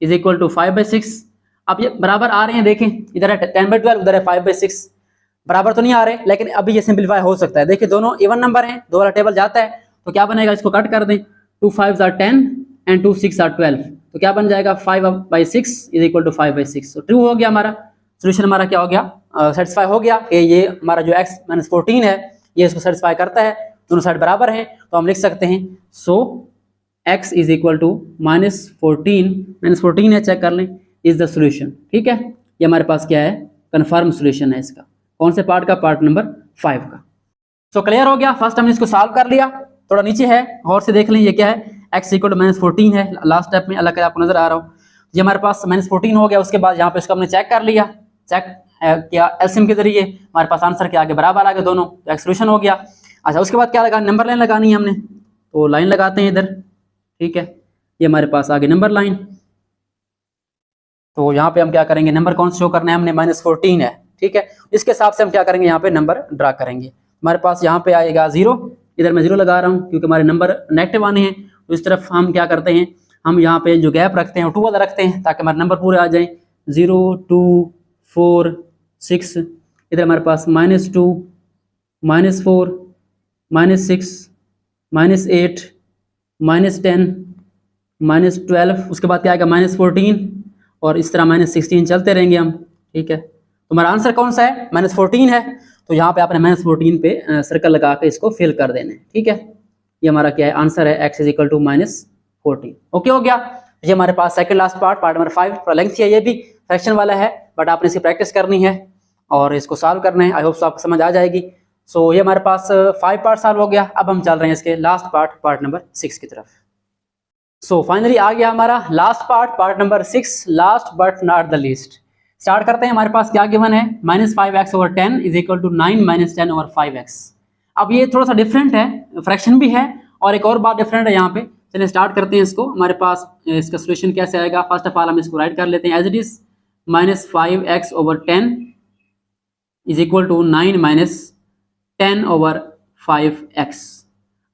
इज इक्वल टू 5/6। अब ये बराबर आ रहे हैं, देखें इधर है 10/12, उधर है 5/6, बराबर तो नहीं आ रहे, लेकिन अभी ये सिंपलीफाई हो सकता है। देखिए दोनों इवन नंबर हैं, दो वाला टेबल जाता है, तो क्या बनेगा, इसको कट कर दें, 2 5s आर 10 एंड 2 6 आर 12, तो क्या बन जाएगा 5/6 इज इक्वल टू 5/6। तो ट्रू हो गया हमारा सोल्यूशन, हमारा क्या हो गया, सेटिस्फाई हो गया कि ये हमारा जो x -14 है ये इसको सेटिस्फाई करता है, दोनों साइड बराबर हैं, तो हम लिख सकते हैं सो x इज इक्वल टू -14 है, चेक कर लें, इज द सोल्यूशन, ठीक है। ये हमारे पास क्या है, कन्फर्म सोल्यूशन है इसका, कौन से पार्ट का, पार्ट नंबर 5 का। सो क्लियर हो गया, फर्स्ट हमने इसको सॉल्व कर लिया, थोड़ा नीचे है और से देख लें, ये क्या है, x इक्वल टू -14 है, लास्ट स्टेप में अल्लाह का आपको नजर आ रहा हूँ, ये हमारे पास -14 हो गया। उसके बाद यहाँ पे इसको हमने चेक कर लिया, चेक किया एलसीएम के जरिए, हमारे पास आंसर के आगे बराबर आ गए दोनों, तो एक सोल्यूशन हो गया। अच्छा, उसके बाद क्या लगा, नंबर लाइन लगानी है हमने, तो लाइन लगाते हैं इधर, ठीक है, ये हमारे पास आगे नंबर लाइन, तो यहाँ पे हम क्या करेंगे, नंबर कौन सा शो करना है हमने, -14 है, ठीक है, इसके हिसाब से हम क्या करेंगे, यहाँ पे नंबर ड्रा करेंगे। हमारे पास यहाँ पे आएगा 0, इधर मैं 0 लगा रहा हूँ क्योंकि हमारे नंबर नेगेटिव आने हैं, तो इस तरफ हम क्या करते हैं, हम यहाँ पे जो गैप रखते हैं 2 वाला रखते हैं ताकि हमारे नंबर पूरे आ जाएं, 0 2 4 6, इधर हमारे पास -2 -4 -6 -8 -10 -12, उसके बाद क्या आएगा -14, और इस तरह -16 चलते रहेंगे हम, ठीक है। तो हमारा आंसर कौन सा है, -14 है, तो यहाँ पे आपने -14 पे सर्कल लगा के इसको फिल कर देना है, ठीक है। ये हमारा क्या है, आंसर है x is equal to -14। Okay हो गया। ये हमारे पास second last part, part number 5, थोड़ा लेंथी है, ये भी फ्रैक्शन वाला है, बट आपने इसकी प्रैक्टिस करनी है और इसको सॉल्व करना है, आई होप सो आपको समझ आ जाएगी। सो ये हमारे पास 5 पार्ट सॉल्व हो गया। अब हम चल रहे हैं इसके लास्ट पार्ट, पार्ट नंबर 6 की तरफ। सो फाइनली आ गया हमारा last part, part number 6, last but not the least. Start करते हैं। हमारे पास क्या गिवन है, -5x/10 is equal to 9 - 10/5x। अब ये थोड़ा सा डिफरेंट है, फ्रैक्शन भी है और एक और बात डिफरेंट है यहाँ पे। चलिए स्टार्ट करते हैं इसको। हमारे पास इसका सोल्यूशन कैसे आएगा, फर्स्ट ऑफ ऑल हम इसको राइट कर लेते हैं as it is, -5x/10 is equal to 9 - 10/5x।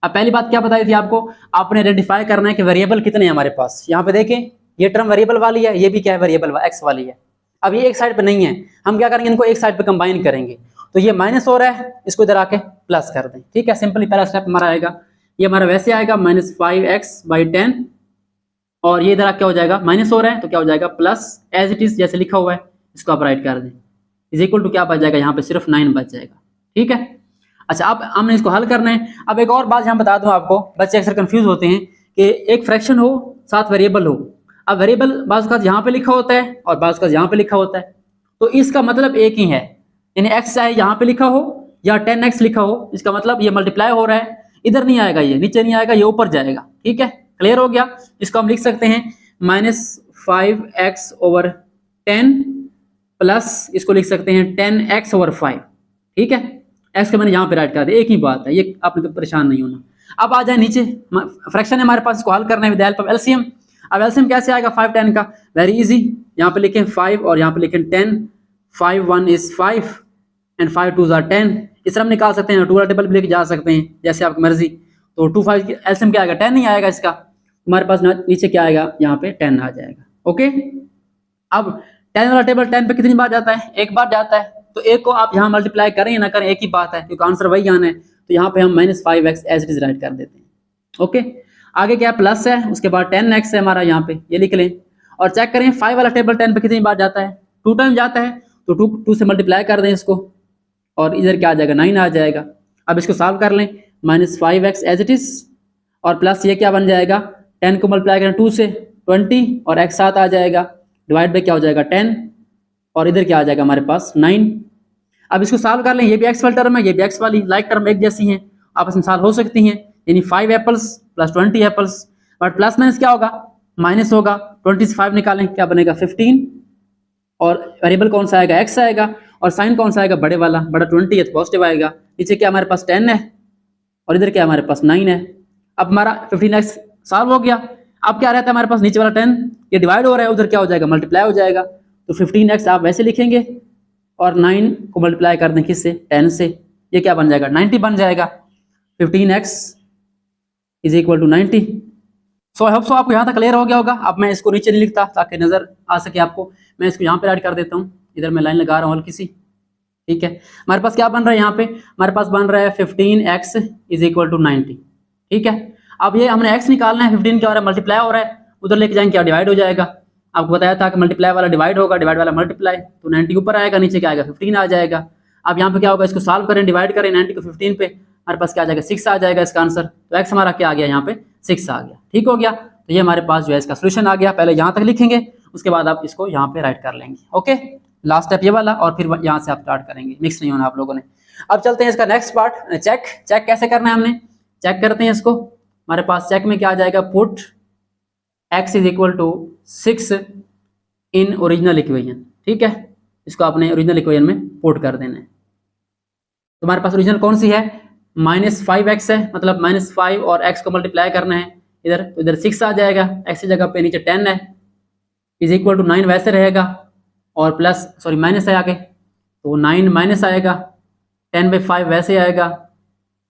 अब पहली बात क्या बताई थी आपको, आपने आइडेंटिफाई करना है कि वेरिएबल कितने हैं हमारे पास। यहाँ पे देखें ये टर्म वेरिएबल वाली है, ये भी क्या है, वेरिएबल एक्स वाली है। अब ये एक साइड पे नहीं है, हम क्या करेंगे, इनको एक साइड पे कंबाइन करेंगे। तो ये माइनस हो रहा है, इसको इधर आके प्लस कर दें, ठीक है। सिंपली पहला स्टेप हमारा आएगा, ये हमारा वैसे आएगा -5x/10 और ये इधर क्या हो जाएगा, माइनस हो रहा है तो क्या हो जाएगा प्लस, एज इट इज जैसे लिखा हुआ है इसको आप राइट कर दें, इज इक्वल टू क्या बच जाएगा, यहाँ पे सिर्फ 9 बच जाएगा, ठीक है। अच्छा, अब हमने इसको हल करना है। अब एक और बात यहाँ बता दूं आपको, बच्चे अक्सर कंफ्यूज होते हैं कि एक फ्रैक्शन हो साथ वेरिएबल हो। अब वेरिएबल बाज़ का यहाँ पे लिखा होता है और बाज़ का यहाँ पे लिखा होता है, तो इसका मतलब एक ही है, यानी x चाहे यहाँ पे लिखा हो या 10x लिखा हो, इसका मतलब ये मल्टीप्लाई हो रहा है, इधर नहीं आएगा, ये नीचे नहीं आएगा, ये ऊपर जाएगा। ठीक है, क्लियर हो गया। इसको हम लिख सकते हैं -5x/10 प्लस इसको लिख सकते हैं 10x/5। ठीक है, x को मैंने यहाँ पे राइट कर दिया, एक ही बात है, ये आपने परेशान नहीं होना। अब आ जाए नीचे, फ्रैक्शन है हमारे पास, इसको हल करना है with the help of LCM. अब एलसीएम कैसे आएगा 5 10 का, वेरी इजी, यहाँ पे लिखें 5 और यहाँ पे लिखें 10, 5 1 is 5 एंड 5 2 are 10। इस तरह हम निकाल सकते हैं, 2 वाला टेबल भी लेके जा सकते हैं, जैसे आपकी मर्जी। तो 2 5 एलसीएम क्या आएगा, 10 नहीं आएगा, इसका हमारे पास नीचे क्या आएगा, यहाँ पे 10 आ जाएगा। ओके, अब 10 वाला टेबल 10 पे कितनी बार जाता है, एक बार जाता है, तो एक को आप यहाँ मल्टीप्लाई करें या ना करें एक ही बात है, क्योंकि आंसर वही आना है। तो यहाँ पे हम -5x as it is right कर देते हैं। ओके, आगे क्या प्लस है, उसके बाद 10x है हमारा, यहाँ पे ये लिख लें और चेक करें 5 वाला टेबल 10 पे कितनी बार जाता है, 2 टाइम जाता है, तो 2 से मल्टीप्लाई कर दें इसको और इधर क्या आ जाएगा, 9 आ जाएगा। अब इसको सॉल्व कर लें, -5x एज इट इज और प्लस ये क्या बन जाएगा, 10 को मल्टीप्लाई करें 2 से 20 और x साथ आ जाएगा, डिवाइड बाई क्या हो जाएगा 10 और इधर क्या आ जाएगा हमारे पास 9। अब इसको सॉल्व कर लें, ये भी x वाली टर्म है, ये भी x वाली, लाइक टर्म एक जैसी हैं, आपस में सॉल्व हो सकती हैं, यानी 5 apples plus 20 apples, but plus minus क्या होगा, माइनस होगा, 20 से 5 निकालें क्या बनेगा 15 और वेरिएबल कौन सा आएगा, x आएगा और साइन कौन सा आएगा, बड़े वाला, बड़ा 20 है तो पॉजिटिव आएगा। नीचे क्या हमारे पास 10 है और इधर क्या हमारे पास 9 है। अब हमारा 15x सॉल्व हो गया। अब क्या रहता है हमारे पास, नीचे वाला 10 ये डिवाइड हो रहा है, उधर क्या हो जाएगा, मल्टीप्लाई हो जाएगा, तो 15x आप वैसे लिखेंगे और 9 को मल्टीप्लाई कर दें किससे, 10 से, ये क्या बन जाएगा 90 बन जाएगा। 15x is equal to 90। So I hope so आपको यहाँ तक क्लियर हो गया होगा। अब मैं इसको नीचे नहीं लिखता ताकि नजर आ सके आपको, मैं इसको यहाँ पे ऐड कर देता हूँ, इधर मैं लाइन लगा रहा हूँ हल्की सी। ठीक है, हमारे पास क्या बन रहा है यहाँ पे, हमारे पास बन रहा है 15x इज इक्वल टू 90। ठीक है, अब ये हमने x निकालना है, 15 क्या हो रहा है, मल्टीप्लाई हो रहा है, उधर लेके जाएंगे क्या डिवाइड हो जाएगा। आपको बताया था कि मल्टीप्लाई वाला डिवाइड होगा, डिवाइड वाला मल्टीप्लाई, तो 90 ऊपर आएगा, नीचे क्या आएगा 15 आ जाएगा। अब यहाँ पे क्या होगा, इसको सॉल्व करें, डिवाइड करें 90 को 15 पे, हमारे पास क्या आ जाएगा 6 आ जाएगा इसका आंसर। तो x हमारा क्या आ गया, यहाँ पे 6 आ गया। ठीक हो गया, तो ये हमारे पास जो है इसका सोल्यूशन आ गया। पहले यहाँ तक लिखेंगे, उसके बाद आप इसको यहाँ पे राइट कर लेंगे। ओके, लास्ट स्टेप ये वाला और फिर यहाँ से आप स्टार्ट करेंगे, मिक्स नहीं होना आप लोगों ने। अब चलते हैं इसका नेक्स्ट पार्ट, चेक कैसे करना है हमने, चेक करते हैं इसको। हमारे पास चेक में क्या आ जाएगा, put x is equal to 6 in original equation. ठीक है, इसको आपने ओरिजिनल इक्वेशन में पुट कर देना है। तो हमारे पास ओरिजिनल कौन सी है, -5x है, मतलब -5 और x को मल्टीप्लाई करना है इधर, तो इधर 6 आ जाएगा, x की जगह पे नीचे 10 है, इज इक्वल टू 9 वैसे रहेगा और प्लस सॉरी माइनस है आगे, तो 9 माइनस आएगा, 10/5 वैसे आएगा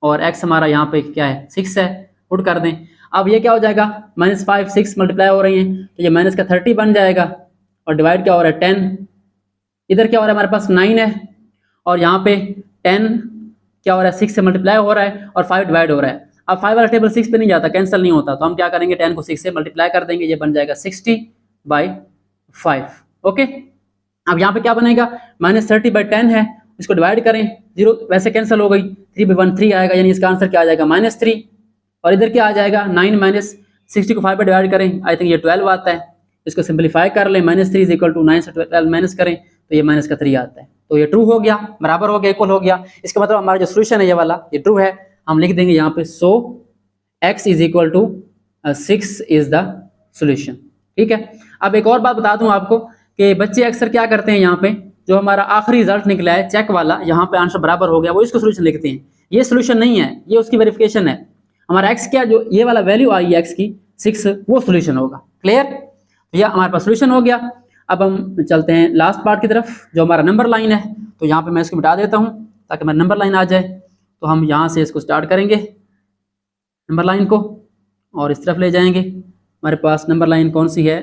और x हमारा यहाँ पे क्या है 6 है, पुट कर दें। अब ये क्या हो जाएगा, -5 6 मल्टीप्लाई हो रही हैं, तो ये माइनस का 30 बन जाएगा और डिवाइड क्या हो रहा है 10, इधर क्या हो रहा है हमारे पास 9 है और यहाँ पे 10 क्या हो रहा है 6 से मल्टीप्लाई हो रहा है और 5 डिवाइड हो रहा है। अब 5 वाला टेबल 6 पे नहीं जाता, कैंसिल नहीं होता, तो हम क्या करेंगे 10 को 6 से मल्टीप्लाई कर देंगे, ये बन जाएगा 60/5। ओके, अब यहाँ पे क्या बनेगा, -30/10 है, इसको डिवाइड करें, 0 वैसे कैंसिल हो गई, 3/1 3 आएगा, यानी इसका आंसर क्या आ जाएगा -3 और इधर क्या आ जाएगा 9 माइनस 60 को 5 पे डिवाइड करें, आई थिंक ये 12 आता है, इसको सिंपलीफाई कर लें, -3 इज इक्वल टू 9 से 12 माइनस करें तो ये माइनस का 3 आता है, तो ये ट्रू हो गया, बराबर हो गया, इक्वल हो गया। इसका मतलब हमारा जो सोल्यूशन है ये वाला, ये ट्रू है, हम लिख देंगे यहाँ पे, so x is equal to 6 is the solution. ठीक है, अब एक और बात बता दूं आपको कि बच्चे अक्सर क्या करते हैं, यहाँ पे जो हमारा आखिरी रिजल्ट निकला है चेक वाला, यहाँ पे आंसर बराबर हो गया, वो इसको सोल्यूशन लिखते हैं, ये सोल्यूशन नहीं है, ये उसकी वेरिफिकेशन है। हमारा x क्या जो ये वाला वैल्यू आई है x की 6, वो सोल्यूशन होगा। क्लियर, यह हमारे पास सोल्यूशन हो गया। अब हम चलते हैं लास्ट पार्ट की तरफ, जो हमारा नंबर लाइन है, तो यहाँ पे मैं इसको मिटा देता हूँ ताकि मेरा नंबर लाइन आ जाए। तो हम यहाँ से इसको स्टार्ट करेंगे नंबर लाइन को और इस तरफ ले जाएंगे। हमारे पास नंबर लाइन कौन सी है,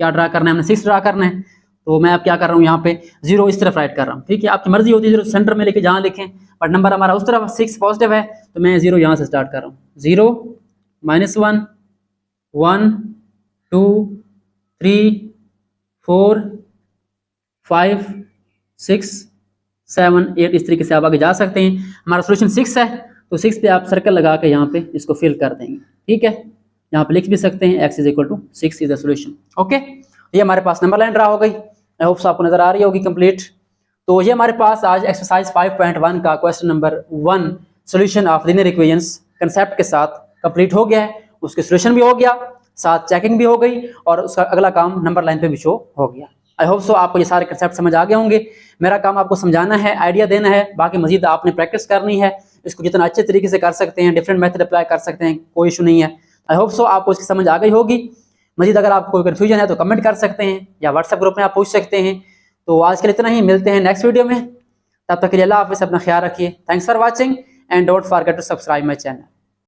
क्या ड्रा करना है, हमने 6 ड्रा करना है, तो मैं अब क्या कर रहा हूँ यहाँ पे 0 इस तरफ राइट कर रहा हूँ। ठीक है, आपकी मर्जी होती है 0 सेंटर में लेके जहाँ लिखें, बट नंबर हमारा उस तरफ 6 पॉजिटिव है, तो मैं 0 यहाँ से स्टार्ट कर रहा हूँ। 0 -1 1 2 3 4 5 6 7, 8 इस तरीके से आप आगे जा सकते हैं। हमारा सोल्यूशन 6 है, तो 6 पे आप सर्कल लगा के यहाँ पे इसको फिल कर देंगे। ठीक है, यहाँ पे लिख भी सकते हैं x = 6 is the solution. Okay, ये हमारे पास नंबर लाइन ड्रा हो गई। आई होप आपको नजर आ रही होगी कंप्लीट। तो ये हमारे पास आज एक्सरसाइज 5.1 का question number 1 solution of linear equations concept के साथ कंप्लीट हो गया है। उसके सोल्यूशन भी हो गया, साथ चेकिंग भी हो गई और उसका अगला काम नंबर लाइन पे भी शो हो गया। आई होप सो आपको ये सारे कंसेप्ट समझ आ गए होंगे। मेरा काम आपको समझाना है, आइडिया देना है, बाकी मजीद आपने प्रैक्टिस करनी है। इसको जितना अच्छे तरीके से कर सकते हैं, डिफरेंट मेथड अप्लाई कर सकते हैं, कोई इशू नहीं है। आई होप सो आपको इसकी समझ आ गई होगी। मजीद अगर आपको कोई कन्फ्यूजन है तो कमेंट कर सकते हैं या व्हाट्सएप ग्रुप में आप पूछ सकते हैं। तो आज के लिए इतना ही, मिलते हैं नेक्स्ट वीडियो में। तब तक के लिए अल्लाह हाफिज़, अपना ख्याल रखिए। Thanks for watching and don't forget to subscribe my channel.